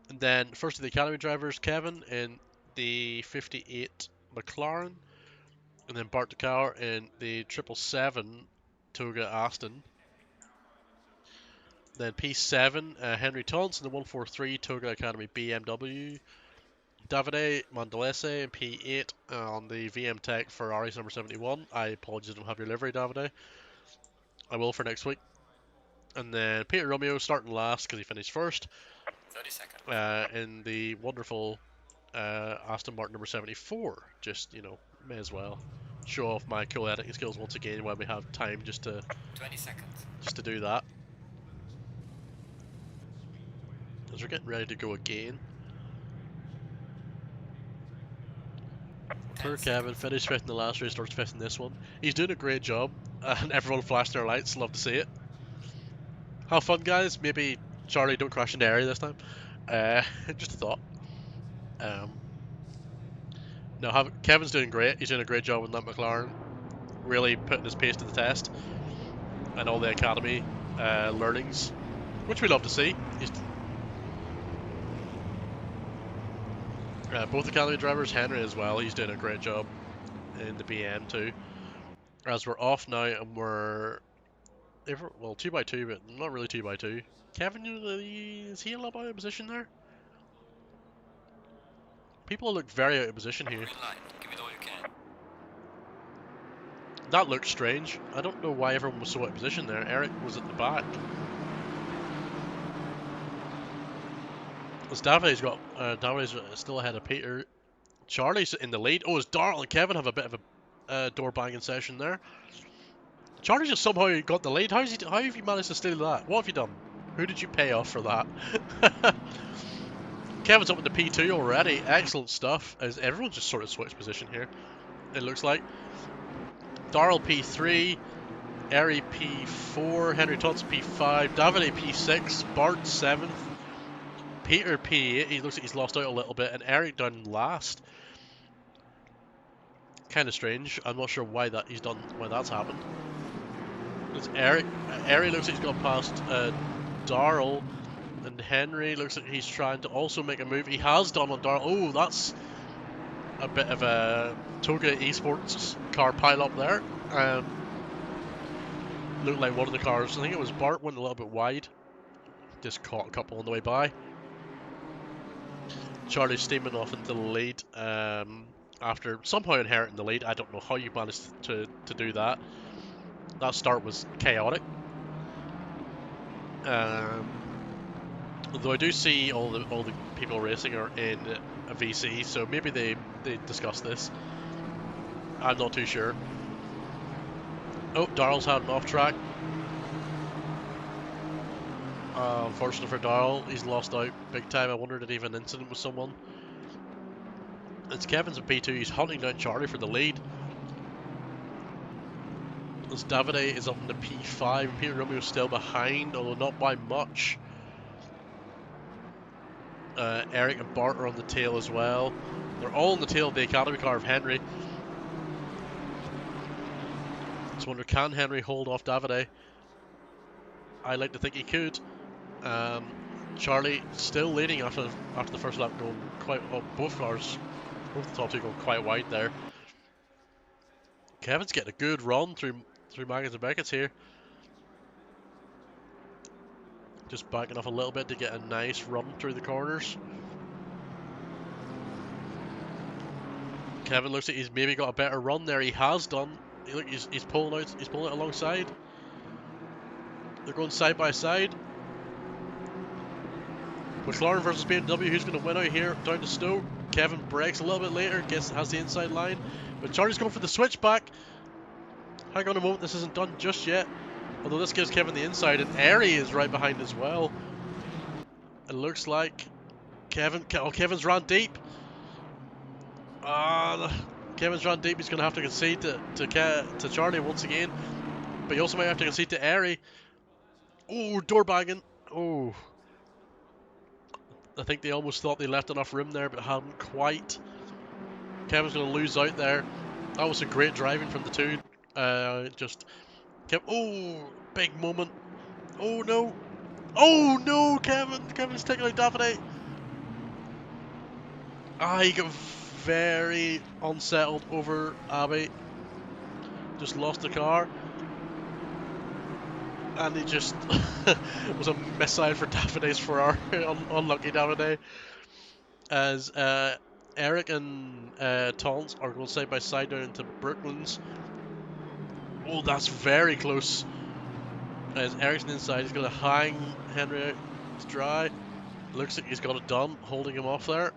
And then first of the Academy drivers, Kevin in the 58 McLaren. And then Bart Decar in the 777 Toga Aston. Then P7, Henry Tons in the 143 Toga Academy BMW. Davide Mandolese in P8 on the VM Tech Ferraris number 71. I apologize, I don't have your livery, Davide. I will for next week. And then Peter Romeo starting last because he finished first 30 seconds. in the wonderful Aston Martin number 74. Just, may as well show off my cool editing skills once again when we have time just to 20 seconds. do that. As we're getting ready to go again. Poor Kevin finished fifth in the last race, starts fifth in this one. He's doing a great job, and everyone flashed their lights. Love to see it. Have fun, guys. Maybe Charlie don't crash into area this time. Just a thought. No, Kevin's doing great. He's doing a great job with that McLaren. Really putting his pace to the test, and all the academy learnings, which we love to see. Both academy drivers, Henry as well. He's doing a great job in the BM too. As we're off now, and we're 2x2, but not really 2x2. Kevin, is he a little bit out of position there? People look very out of position here. Green light. Give it all you can. That looked strange. I don't know why everyone was so out of position there. Eric was at the back. As Davide's still ahead of Peter. Charlie's in the lead. Oh, as Darrell and Kevin have a bit of a door banging session there. Charlie just somehow got the lead. How have you managed to steal that? What have you done? Who did you pay off for that? Kevin's up in the P2 already. Excellent stuff. As everyone's just sort of switched position here. It looks like. Darrell P3, Eri P4, Henry Thompson P5, Davide P6, Bart 7th, Peter P8. He looks like he's lost out a little bit, and Eric down last. Kind of strange. I'm not sure why that's happened. It's Eri looks like he's gone past Darrell, and Henry looks like he's trying to also make a move. He has done on Darrell. Oh, that's a bit of a TOGA Esports car pile up there. Looked like one of the cars, I think it was Bart, went a little bit wide. Just caught a couple on the way by. Charlie steaming off into the lead after somehow inheriting the lead. I don't know how you managed to do that. That start was chaotic. Although I do see all the people racing are in a VC, so maybe they discussed this. I'm not too sure. Oh, Darrell's had an off track. Unfortunately for Darrell, he's lost out big time. I wonder did he have an incident with someone. It's Kevin's at P2. He's hunting down Charlie for the lead. As Davide is up in the P5. Peter Romeo's still behind, although not by much. Eric and Bart are on the tail as well. They're all on the tail of the academy car of Henry. Just wonder, can Henry hold off Davide? I like to think he could. Charlie still leading after the first lap, going quite well. Both the top two going quite wide there. Kevin's getting a good run through Maggins and Beckett's here. Just backing off a little bit to get a nice run through the corners. Kevin looks like he's maybe got a better run there. He has done. Look, he's pulling out. He's pulling it alongside. They're going side by side. McLaren versus BMW. Who's going to win out here? Down to Stowe. Kevin brakes a little bit later. Has the inside line. But Charlie's going for the switchback. Hang on a moment. This isn't done just yet. Although this gives Kevin the inside, and Eri is right behind as well. It looks like Kevin's ran deep. Kevin's ran deep. He's going to have to concede to Charlie once again. But he also might have to concede to Eri. Oh, door bagging. Oh. I think they almost thought they left enough room there, but hadn't quite. Kevin's going to lose out there. That was a great driving from the two. Oh, big moment. Oh no. Oh no, Kevin's taking out Davide. He got very unsettled over Abbey. Just lost the car. And he just was a missile for Davide's Ferrari. Unlucky Davide. As Eric and Tons are going side by side down into Brooklands. Oh, that's very close. As Ericsson inside, he's going to hang Henry out to dry. Looks like he's got it done, holding him off there.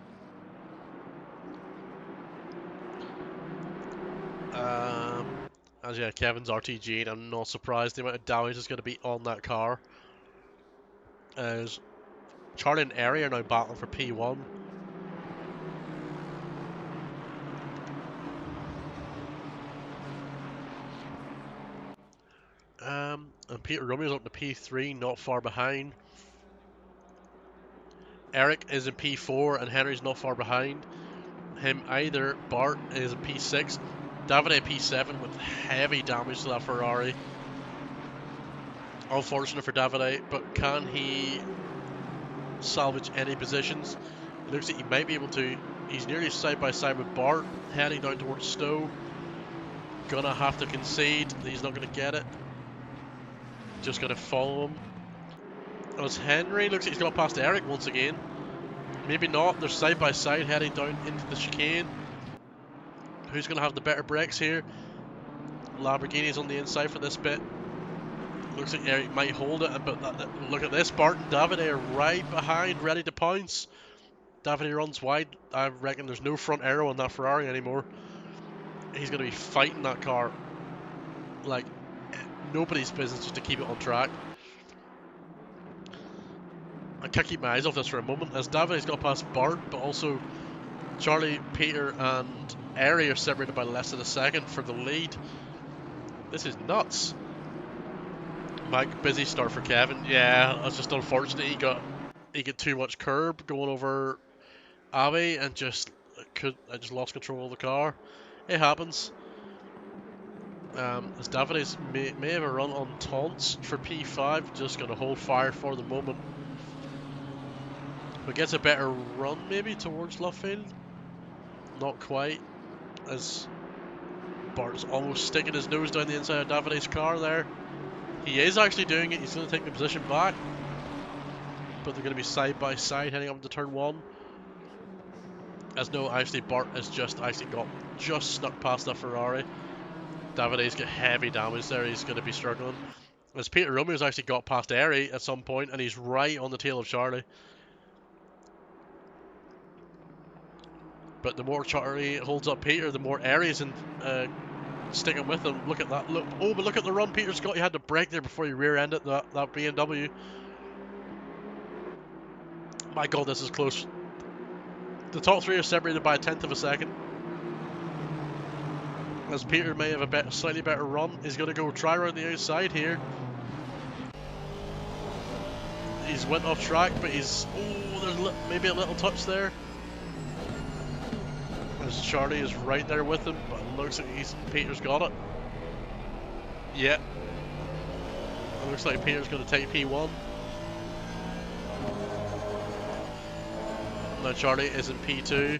As yeah, Kevin's RTG'd. I'm not surprised the amount of damage is going to be on that car. As Charlie and Airy are now battling for P1. And Peter Romeo's up to P3, not far behind. Eric is in P4 and Henry's not far behind him either. Bart is in P6. Davide P7 with heavy damage to that Ferrari. Unfortunate for Davide, but can he salvage any positions? It looks like he might be able to. He's nearly side by side with Bart, heading down towards Stowe. Gonna have to concede. He's not gonna get it. Just gonna follow him. As Henry looks like he's got past Eric once again. Maybe not. They're side by side heading down into the chicane. Who's gonna have the better brakes here? Lamborghini's on the inside for this bit. Looks like Eric might hold it, but look at this. Bart and Davide are right behind, ready to pounce. Davide runs wide. I reckon there's no front aero on that Ferrari anymore. He's going to be fighting that car like nobody's business just to keep it on track. I can't keep my eyes off this for a moment as Davide's got past Bart, but also Charlie, Peter and Airy are separated by less than a second for the lead. This is nuts. Mike, busy start for Kevin. Yeah, that's just unfortunate. He got too much curb going over Abby and just lost control of the car. It happens. As Davide's may have a run on taunts for P5, just going to hold fire for the moment. But gets a better run maybe towards Luffield. Not quite, as Bart's almost sticking his nose down the inside of Davide's car there. He is actually doing it. He's going to take the position back. But they're going to be side by side heading up into turn 1. As no, actually Bart has just snuck past that Ferrari. Davide's got heavy damage there. He's going to be struggling. As Peter Romeo's actually got past Airy at some point, and he's right on the tail of Charlie. But the more Charlie holds up Peter, the more Airy's sticking with him. Look at that. But look at the run Peter's got. He had to brake there before he rear-ended that BMW. My God, this is close. The top 3 are separated by 1/10 of a second. As Peter may have a slightly better run, he's going to go try around the outside here. He's went off track, but there's maybe a little touch there. As Charlie is right there with him, but it looks like Peter's got it. Yeah. It looks like Peter's going to take P1. Now Charlie is in P2.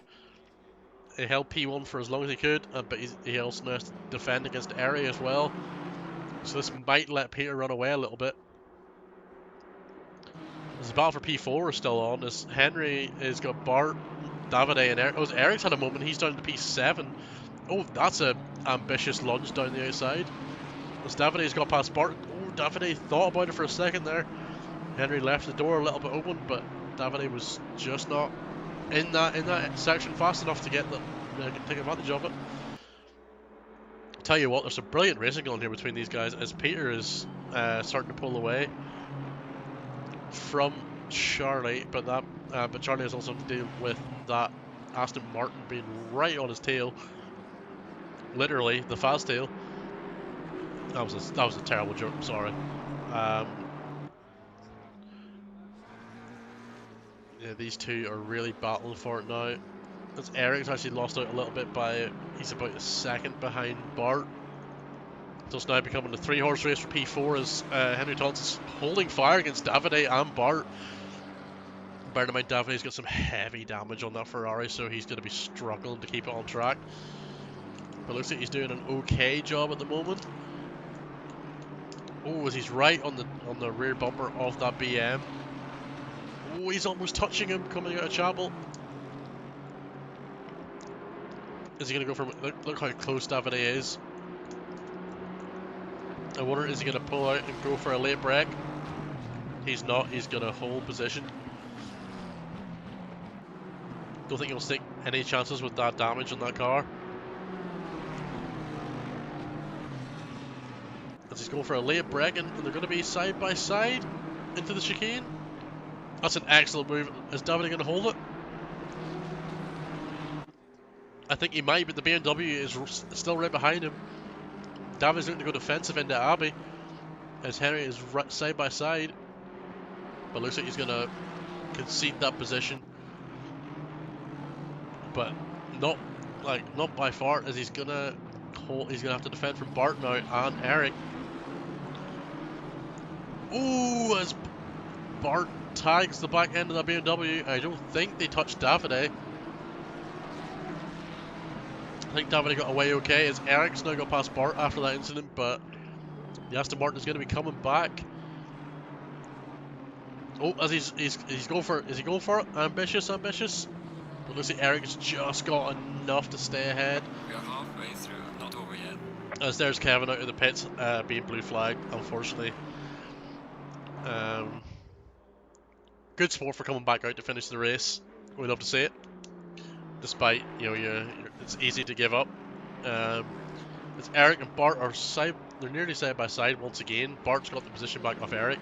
He held P1 for as long as he could, but he also has to defend against Airy as well. So this might let Peter run away a little bit. There's a battle for P4 is still on. As Henry has got Bart, Davide, and Eric. Oh, Eric's had a moment. He's down to P7. Oh, that's a ambitious lunge down the outside. As Davide's got past Bart. Oh, Davide thought about it for a second there. Henry left the door a little bit open, but Davide was just not in that section fast enough to take advantage of it. I'll tell you what, there's some brilliant racing going here between these guys as Peter is starting to pull away from Charlie, but Charlie has also to deal with that Aston Martin being right on his tail, literally the fast tail. That was a terrible joke. I'm sorry. Yeah, these two are really battling for it now. As Eric's actually lost out a little bit he's about a second behind Bart. So it's now becoming a 3-horse race for P4 as Henry Thompson's holding fire against Davide and Bart. Bear in mind, Davide's got some heavy damage on that Ferrari, so he's going to be struggling to keep it on track. But it looks like he's doing an okay job at the moment. Oh, as he's right on the rear bumper of that BM. Oh, he's almost touching him coming out of Chapel. Is he going to go for... Look how close Davide is. I wonder, is he going to pull out and go for a late break? He's not. He's going to hold position. Don't think he'll take any chances with that damage on that car. As he's going for a late break, and they're going to be side by side into the chicane. That's an excellent move. Is Davide going to hold it? I think he might, but the BMW is still right behind him. Davide's looking to go defensive into Abbey, as Henry is side by side. But looks like he's going to concede that position. But not by far, as he's gonna have to defend from Bart now and Eric. Ooh, as Bart tags the back end of the BMW. I don't think they touched Davide. I think Davide got away okay, as Eric's now got past Bart after that incident, but the Aston Martin is going to be coming back. Oh, as he's going for it. Is he going for it? Ambitious. But looks like Eric's just got enough to stay ahead. We are halfway through, not over yet. As there's Kevin out of the pits, being blue flagged, unfortunately. Good sport for coming back out to finish the race. We love to see it. Despite, it's easy to give up. It's Eric and Bart are they're nearly side by side once again. Bart's got the position back off Eric.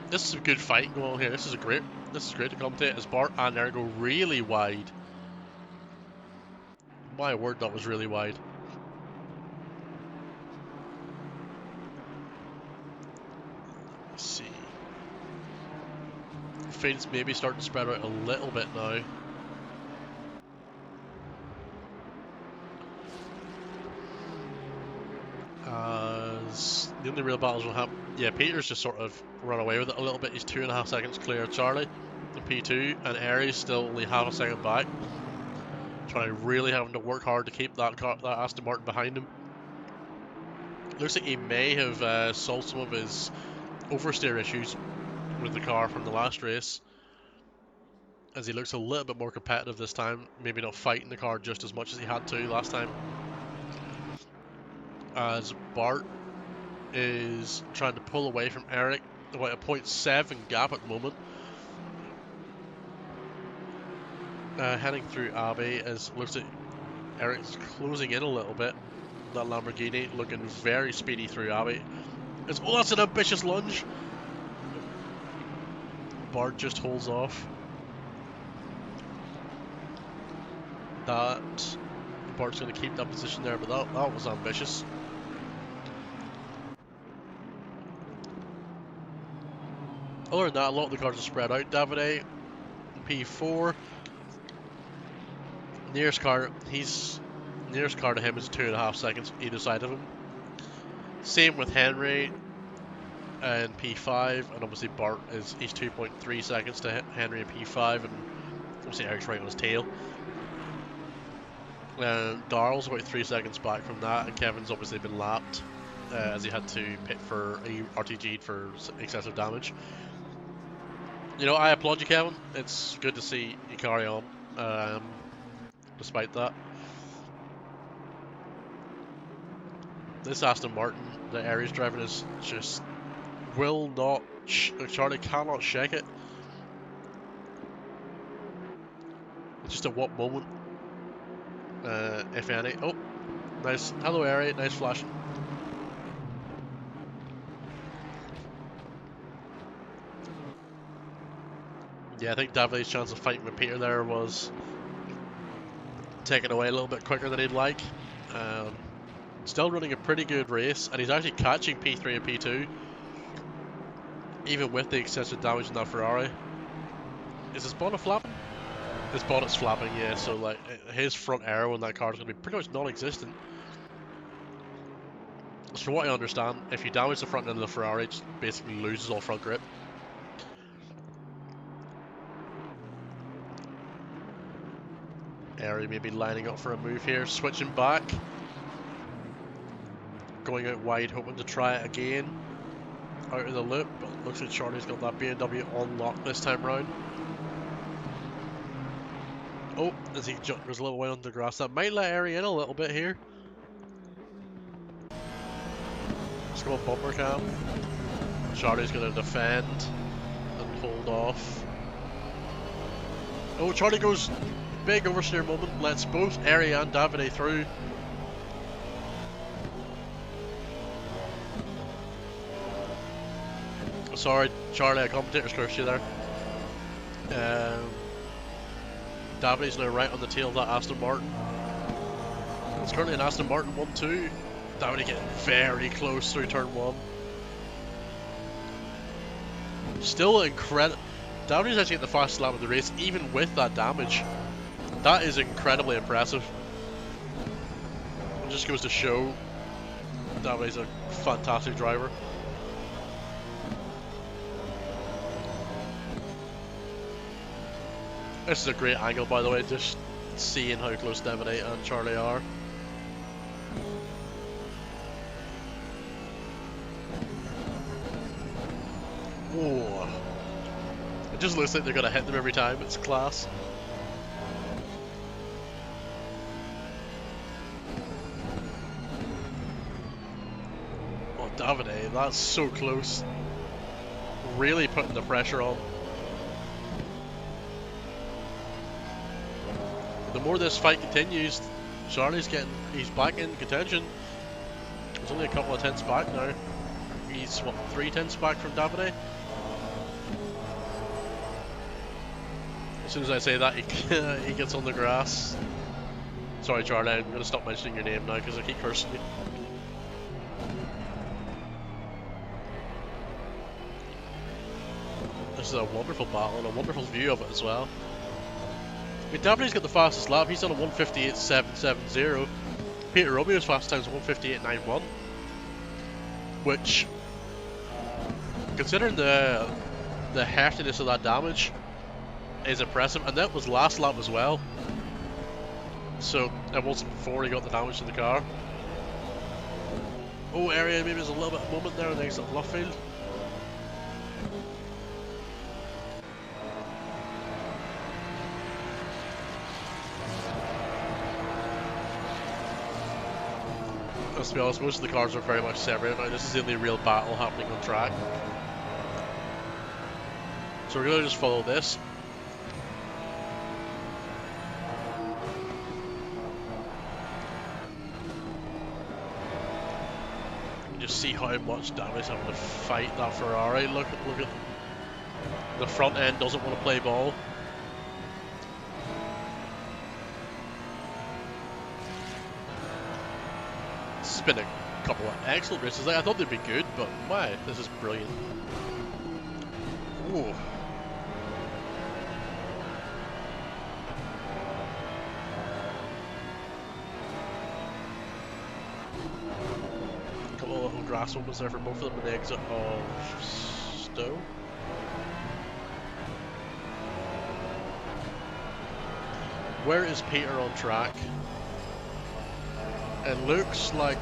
This is a good fight going on here. This is great to commentate, as Bart and Eric go really wide. My word, that was really wide. Let's see. Field's maybe starting to spread out a little bit now. As the only real battles will happen. Yeah, Peter's just sort of run away with it a little bit. He's 2.5 seconds clear of Charlie in P2, and Aries still only half a second back. Really having to work hard to keep that Aston Martin behind him. Looks like he may have solved some of his oversteer issues with the car from the last race, as he looks a little bit more competitive this time, maybe not fighting the car just as much as he had to last time. As Bart is trying to pull away from Eric, about a 0.7 gap at the moment. Heading through Abbey, as looks like Eric's closing in a little bit. That Lamborghini looking very speedy through Abbey. Oh, that's an ambitious lunge. Bart just holds off. Bart's going to keep that position there, but that was ambitious. Other than that, a lot of the cars are spread out. Davide, P4. Nearest car to him is 2.5 seconds either side of him. Same with Henry and P5, and obviously Bart he's 2.3 seconds to Henry and P5, and obviously Eric's right on his tail. Darrell's about 3 seconds back from that, and Kevin's obviously been lapped as he had to pit for RTG'd for excessive damage. I applaud you, Kevin. It's good to see you carry on, despite that. This Aston Martin that Aries driving is just will not. Charlie cannot shake it. It's just at what moment, if any. Oh, nice. Hello, Aries. Nice flashing. Yeah, I think Davide's chance of fighting with Peter there was taken away a little bit quicker than he'd like. Still running a pretty good race, and he's actually catching P3 and P2, even with the excessive damage in that Ferrari. Is his bonnet flapping? His bonnet's flapping, yeah, so like his front aero in that car is going to be pretty much non-existent. So from what I understand, if you damage the front end of the Ferrari, it just basically loses all front grip. Airy maybe lining up for a move here, switching back. Going out wide, hoping to try it again. Out of the loop, but looks like Charlie's got that BMW on lock this time round. Oh, as he goes a little way under the grass, that might let Airy in a little bit here. He's Come on, bumper cam. Charlie's gonna defend and hold off. Oh, Charlie goes big oversteer moment. Lets both Eri and Davide through. Sorry, Charlie, I commentator's cursed you there. Davide's now right on the tail of that Aston Martin. It's currently an Aston Martin 1-2. Davide getting very close through turn 1. Still incredible. Davide's actually getting the fastest lap of the race, even with that damage. That is incredibly impressive. It just goes to show Davide's a fantastic driver. This is a great angle, by the way, just seeing how close Davide and Charlie are. Whoa. It just looks like they're gonna hit them every time, it's class. Oh, Davide, that's so close. Really putting the pressure on. The more this fight continues, Charlie's he's back in contention. There's only a couple of tenths back now. He's, what, 3 tenths back from Davide? As soon as I say that, he gets on the grass. Sorry, Charlie, I'm going to stop mentioning your name now because I keep cursing you. This is a wonderful battle and a wonderful view of it as well. I mean, Davide's got the fastest lap. He's done a 1:58.770. Peter Romeo's fastest time is 1:58.91, which, considering the heftiness of that damage, is impressive. And that was last lap as well, so it wasn't before he got the damage to the car. Oh, area maybe there's a little bit of moment there on the exit of Luffield. Let's be honest, most of the cars are very much separated now. This is the only real battle happening on track. So we're going to just follow this. You can just see how much damage having to fight that Ferrari. Look at the front end doesn't want to play ball. It's been a couple of excellent races. I thought they'd be good, but my, this is brilliant. Ooh. A couple of little grass moments there for both of them in the exit of Stowe. Where is Peter on track? It looks like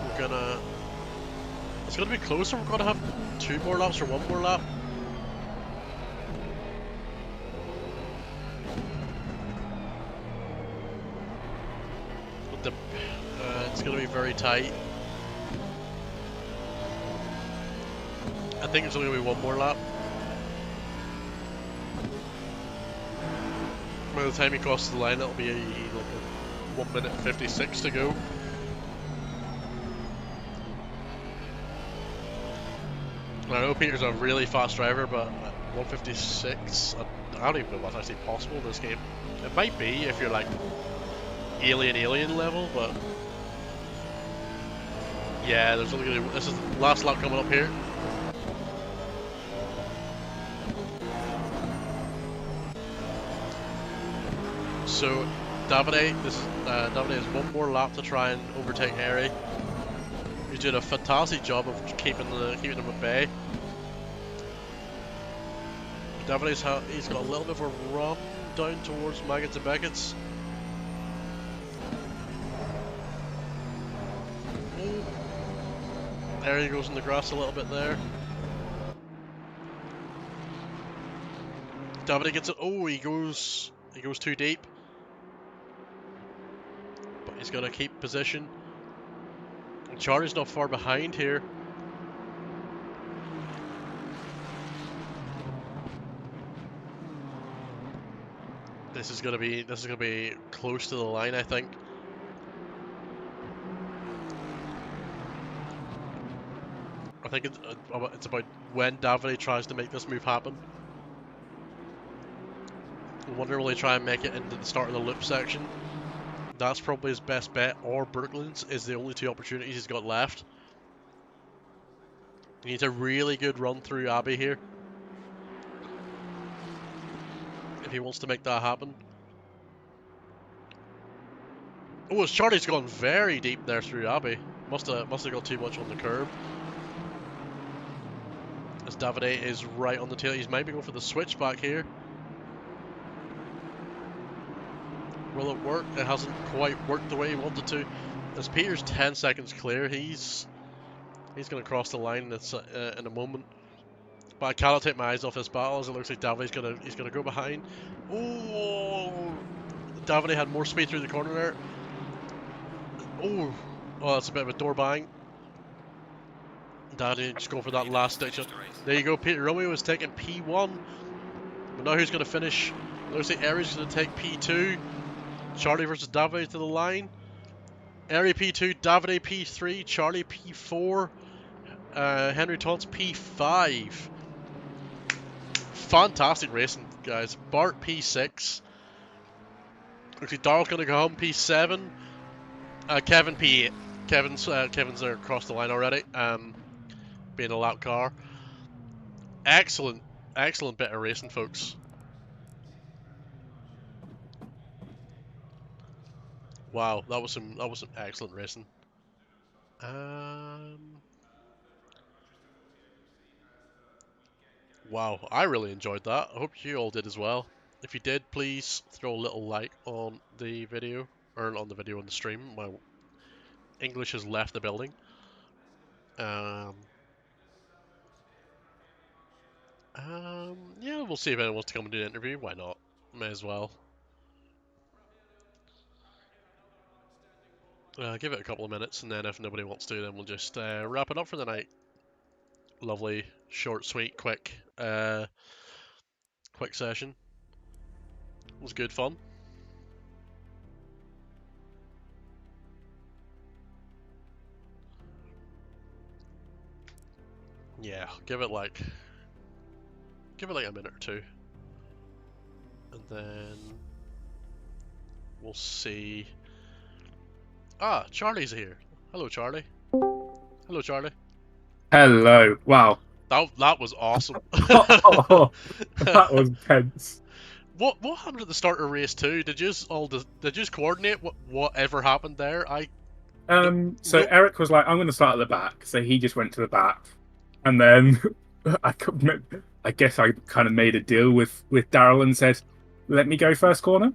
it's gonna be closer. We're gonna have 2 more laps or 1 more lap. It's gonna be very tight. I think it's only gonna be 1 more lap. By the time he crosses the line, it'll be like a 1:56 to go. I know Peter's a really fast driver, but at 1:56, I don't even know what's actually possible in this game. It might be if you're like alien level, but yeah, there's only gonna, this is the last lap coming up here. So Davide has 1 more lap to try and overtake Eri. He's doing a fantastic job of keeping them at bay. He's got a little bit of a run down towards Maggots and Beckett's. There he goes in the grass a little bit there. Davide gets it. Oh, he goes too deep. But he's gonna keep position. And Charlie's not far behind here. This is gonna be close to the line, I think. I think it's about when Davide tries to make this move happen. I wonder will he try and make it into the start of the loop section. That's probably his best bet, or Brooklands is the only two opportunities he's got left. He needs a really good run through Abbey here if he wants to make that happen. Oh, his Charlie's gone very deep there through Abbey. Must have got too much on the curb. As Davide is right on the tail. He's maybe going for the switchback here. Will it work? It hasn't quite worked the way he wanted to. As Peter's 10 seconds clear, he's going to cross the line in a moment. But I cannot take my eyes off this battle as it looks like Davide's gonna go behind. Oh, Davide had more speed through the corner there. Oh, that's a bit of a door bang. Davide just going for that last ditch. There you go, Peter Romeo is taking P1. But now who's going to finish? Looks like Eri's going to take P2. Charlie versus Davide to the line. Eri P2, Davide P3, Charlie P4, Henry Taunts P5. Fantastic racing, guys. Bart P6. Looks like Darrell's going to go home P7. Kevin P8. Kevin's there across the line already. Being a lap car. Excellent bit of racing, folks. Wow, that was some excellent racing. Wow, I really enjoyed that. I hope you all did as well. If you did, please throw a little like on the video, or on the stream. My English has left the building. Yeah, we'll see if anyone wants to come and do an interview. Why not? May as well. Give it a couple of minutes, and then if nobody wants to, then we'll just wrap it up for the night. Lovely, short, sweet, quick session. It was good fun. Yeah, give it like a minute or two, and then we'll see. Ah, Charlie's here. Hello, Charlie. Hello, Charlie. Hello. Wow. That was awesome. Oh, that was tense. What happened at the start of race 2? Did you coordinate whatever happened there? So Eric was like, "I'm going to start at the back," so he just went to the back, and then I guess I kind of made a deal with Darrell and said, "Let me go first corner."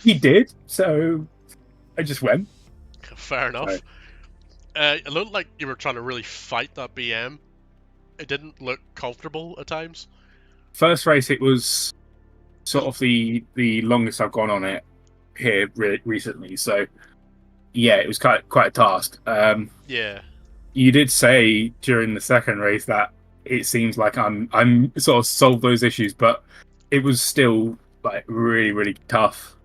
He did, so I just went. Fair enough. So, it looked like you were trying to really fight that BM. It didn't look comfortable at times. first race, it was sort of the longest I've gone on it here recently. So yeah, it was quite a task. Yeah. You did say during the second race that it seems like I'm sort of solved those issues, but it was still like really tough.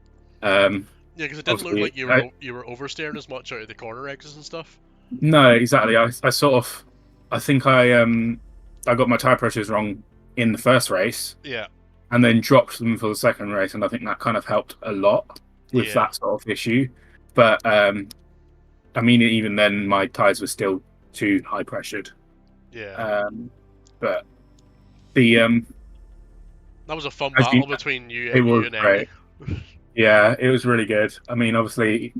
Yeah, because it didn't look like you were oversteering as much out of the corner exits and stuff. No, exactly. I think I got my tire pressures wrong in the first race. Yeah. And then dropped them for the second race, and I think that kind of helped a lot with that sort of issue. But I mean, even then, my tires were still too high pressured. Yeah. But the that was a fun battle between you and Eric. Yeah, it was really good. I mean, obviously,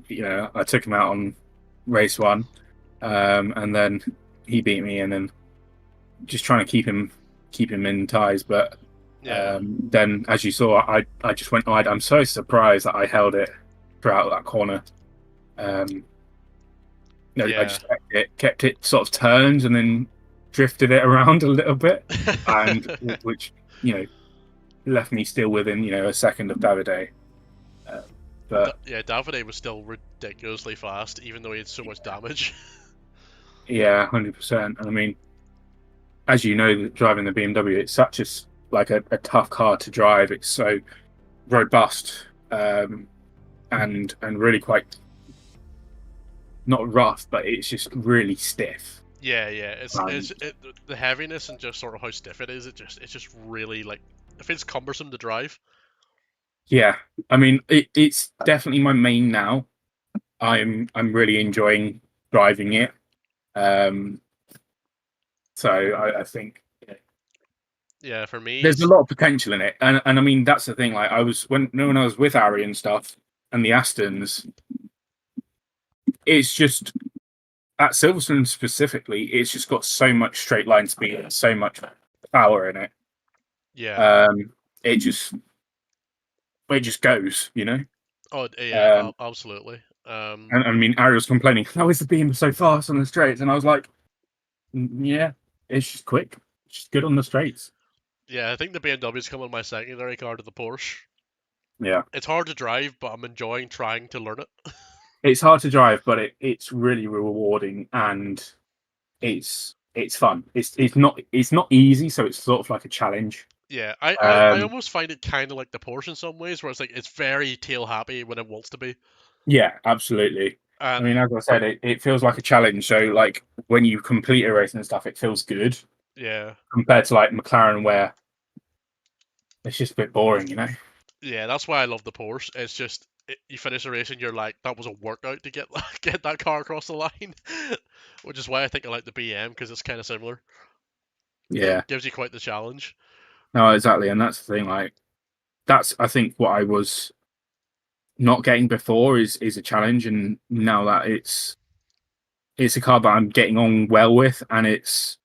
I took him out on race 1, and then he beat me, and then just trying to keep him in ties. But then, as you saw, I just went wide. I'm so surprised that I held it throughout that corner. I just kept it sort of turned and then drifted it around a little bit, and which left me still within a second of Davide. But yeah, Davide was still ridiculously fast, even though he had so much damage. Yeah, 100%. And I mean, as you know, driving the BMW, it's such a tough car to drive. It's so robust, and really quite not rough, but it's just really stiff. Yeah, yeah. Um, The heaviness and just sort of how stiff it is. It's just really like if it's cumbersome to drive. yeah, I mean it's definitely my main now. I'm really enjoying driving it. Um, so I think Yeah, for me, there's a it's lot of potential in it, and I mean that's the thing. Like I was when I was with Ari and stuff, and the Astons, it's just at Silverstone specifically, it's just got so much straight line speed and so much power in it. yeah. Um, it just goes, you know. Oh, yeah, Um, absolutely. and I mean, Ari was complaining, "How is the beam so fast on the straights?" And I was like, Yeah, it's just quick. It's just good on the straights." Yeah, I think the BMW's coming my secondary car to the Porsche. Yeah, It's hard to drive, but I'm enjoying trying to learn it. it's hard to drive, but it's really rewarding and it's fun. It's not easy, so it's sort of like a challenge. Yeah, I Um, almost find it kind of like the Porsche in some ways, where it's like it's very tail happy when it wants to be, yeah, absolutely. I mean, and as I said, it feels like a challenge. So, like when you complete a race and stuff, it feels good yeah, compared to like McLaren, where it's just a bit boring, you know? yeah, that's why I love the Porsche. It's just you finish a race and you're like, that was a workout to get get that car across the line, which is why I think I like the BM because it's kind of similar. Yeah, Gives you quite the challenge. no, exactly, and that's the thing. Like, that's I think what I was not getting before is a challenge, and now that it's a car that I'm getting on well with, and it's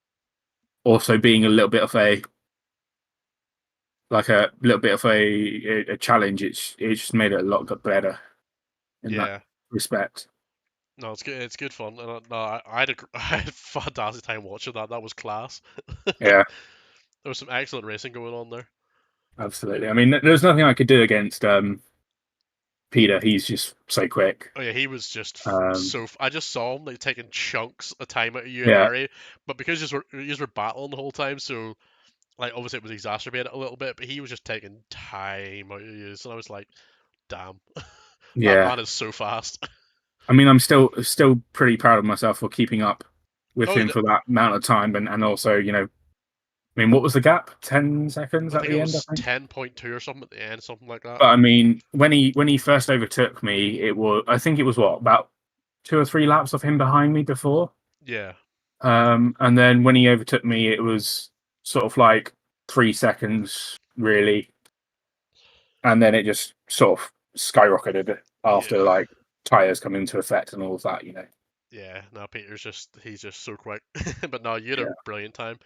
also being a little bit of a challenge. It's just made it a lot better in that Yeah, respect. no, it's good. It's good fun, and no, I had I had a fantastic time watching that. That was class. Yeah, There was some excellent racing going on there. absolutely. I mean, there's nothing I could do against Peter. He's just so quick. Oh yeah, he was just Um, so. I just saw him like taking chunks of time out of you and yeah, Ari, but because you were battling the whole time, so like obviously it was exacerbated a little bit, but he was just taking time out of you, and I was like, damn, that yeah. man is so fast. I mean, I'm still pretty proud of myself for keeping up with Oh, him for that amount of time, and also, I mean, what was the gap? 10 seconds I at think it the end, I was think. 10.2 or something at the end, something like that. But I mean, when he first overtook me, I think it was what, about 2 or 3 laps of him behind me before. Yeah, And then when he overtook me, it was sort of like 3 seconds really, and then it just sort of skyrocketed after yeah, like tires come into effect and all of that. yeah. No, Peter's he's just so quick. But no, you had a Yeah, brilliant time.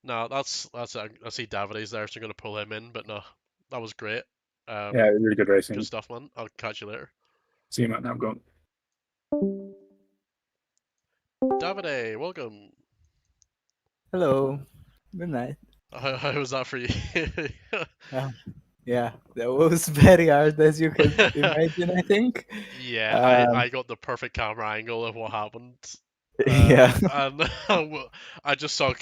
No, that's I see Davide's there, so I'm gonna pull him in. But no, that was great. yeah, really good Good racing. stuff, man. I'll catch you later. See you, Matt. Now I'm gone. Davide, welcome. Hello. Good night. How was that for you? Uh, yeah, that was very hard, as you could imagine, I think. Yeah, Um, I got the perfect camera angle of what happened. yeah, And I just saw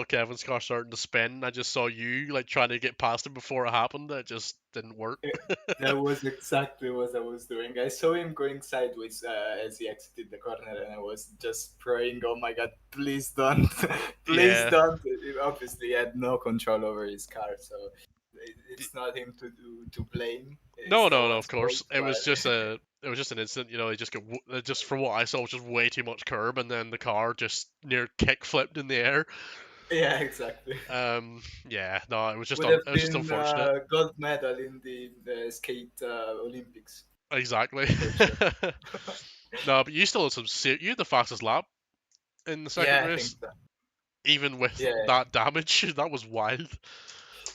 Kevin's car starting to spin. I just saw you like trying to get past him before it happened. It just didn't work. that was exactly what I was doing. I saw him going sideways as he exited the corner, and I was just praying, "Oh my God, please don't, please Yeah. don't." Obviously, he had no control over his car, so it's not him to blame. It's No, no no, no. Of one's fault. course, it was just an incident. You know, they just just from what I saw, it was just way too much curb, and then the car just near kick flipped in the air. Yeah, exactly. Yeah, no, Would have it was just been unfortunate. gold medal in the skate Olympics Exactly. for sure. No, but you still had you had the fastest lap in the second Yeah, I think race, so. even with Yeah, that damage. That was wild.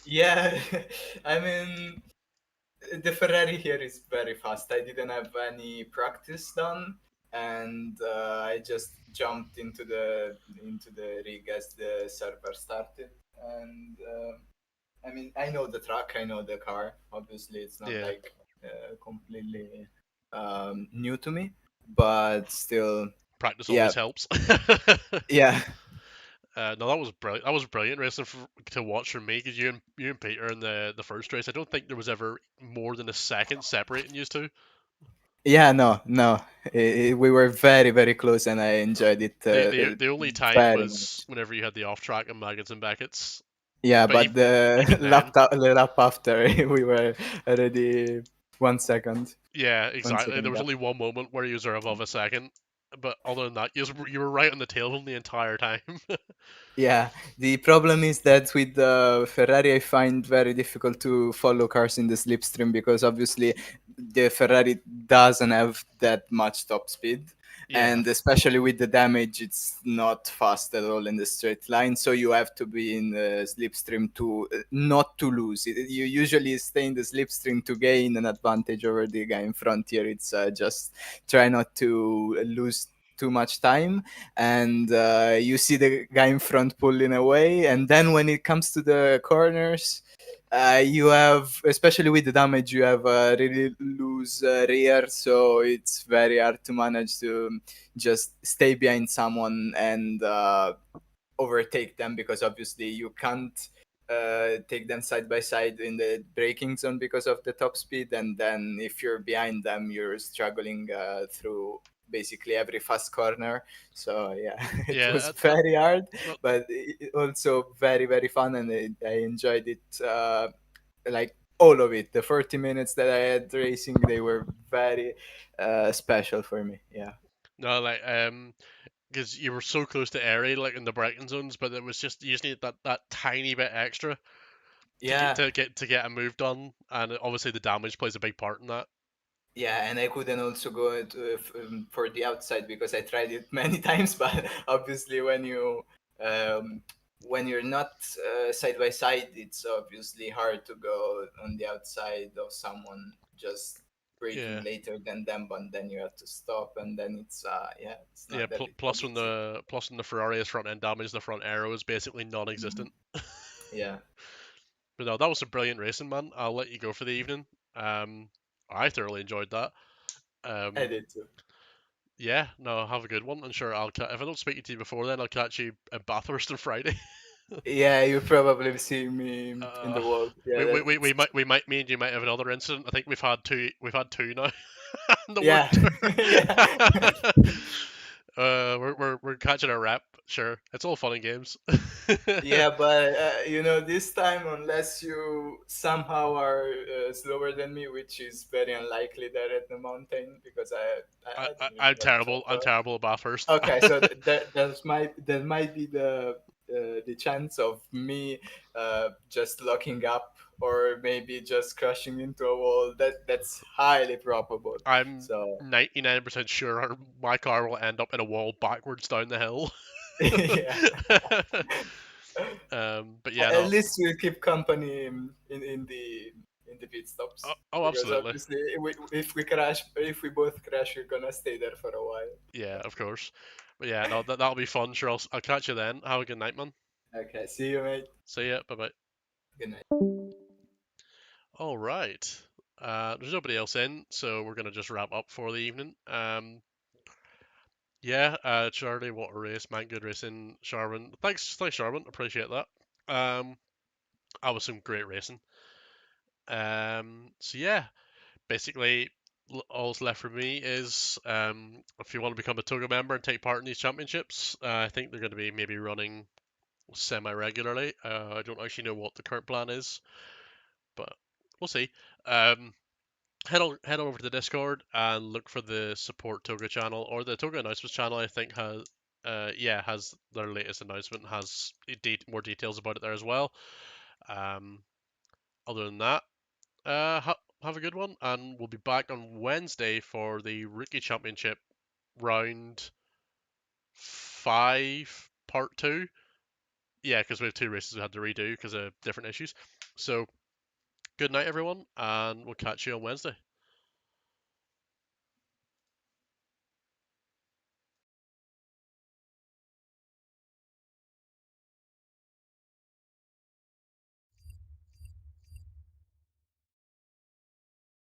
yeah. I mean, the Ferrari here is very fast. I didn't have any practice done, and I just jumped into the rig as the server started. And I mean, I know the track, I know the car. Obviously, it's not Yeah, like completely new to me, but still, practice yeah, always helps. yeah. No, that was brilliant. That was brilliant racing to watch for me because you and Peter in the first race. I don't think there was ever more than a second separating you two. Yeah, no. We were very, very close, and I enjoyed it The only time very was much. whenever you had the off track and Maggots and Beckett's. Yeah, But but even then, the lap after, we were already 1 second, yeah, one exactly. There second was gap. only one moment where you were above a second. But other than that, you were right on the tail of them the entire time. Yeah, the problem is that with Ferrari, I find very difficult to follow cars in the slipstream because obviously the Ferrari doesn't have that much top speed, Yeah, and especially with the damage, it's not fast at all in the straight line. So you have to be in the slipstream to not to lose. You usually stay in the slipstream to gain an advantage over the guy in front. Here, it's just try not to lose too much time, and you see the guy in front pulling away, and then when it comes to the corners, you have, especially with the damage, you have really loose rear, so it's very hard to manage to just stay behind someone and overtake them, because obviously you can't take them side by side in the braking zone because of the top speed, and then if you're behind them, you're struggling through basically every fast corner. So yeah, it yeah. was very hard, Well, but also very, very fun, and I enjoyed it, like all of it. The 40 minutes that I had racing, they were very special for me. Yeah. no, like because you were so close to area, like in the braking zones, but it was just you just needed that tiny bit extra Yeah. to get a move done, and obviously the damage plays a big part in that. Yeah, and I couldn't also go for the outside because I tried it many times. But obviously, um, when you're not side by side, it's obviously hard to go on the outside of someone just braking Yeah, later than them. But then you have to stop, and then it's yeah, it's yeah. not that Plus, easy. when the Ferrari is front end damage, the front aero is basically Mhm. non-existent. Yeah, But no, that was a brilliant racing, man. I'll let you go for the evening. Um, I thoroughly enjoyed that. I Um, did too. yeah, no, have a good one. And sure, if I don't speak to you before then, I'll catch you at Bathurst on Friday. Yeah, you probably see me in Uh, the wall. Yeah, that's me and you might have another incident. I think we've had two now in the world yeah, tour. yeah. We're catching our rep. Sure, it's all fun and games. Yeah, but this time, unless you somehow are slower than me, which is very unlikely there at the mountain, because I don't even I'm know the terrible. track I'm well. terrible at Bathurst. Okay, so that might be the chance of me just locking up, or maybe just crashing into a wall. That's highly probable. I'm So 99% sure my car will end up in a wall backwards down the hill. yeah. But yeah, At no. least we'll keep company in the pit stops, Oh, because absolutely. obviously if we both crash, we're gonna stay there for a while. Yeah, of course. But yeah, no, that'll be fun. Sure, I'll catch you then. Have a good night, man. Okay, see you, mate. See ya. Bye bye. Good night. All right. There's nobody else in, so we're gonna just wrap up for the evening. Yeah, Charlie, what a race, man. Good racing, Sharwin. Thanks, Sharwin. Appreciate that. That was some great racing. So yeah, basically, all's left for me is if you want to become a Toga member and take part in these championships, I think they're going to be maybe running semi-regularly. I don't actually know what the current plan is, but we'll see. Um, head on over to the Discord and look for the support Toga channel or the Toga announcements channel. I think has their latest announcement, has more details about it there as well. Um, other than that, have a good one, and we'll be back on Wednesday for the Rookie Championship round 5, part 2. Yeah, because we have two races we had to redo because of different issues. So, good night, everyone, and we'll catch you on Wednesday.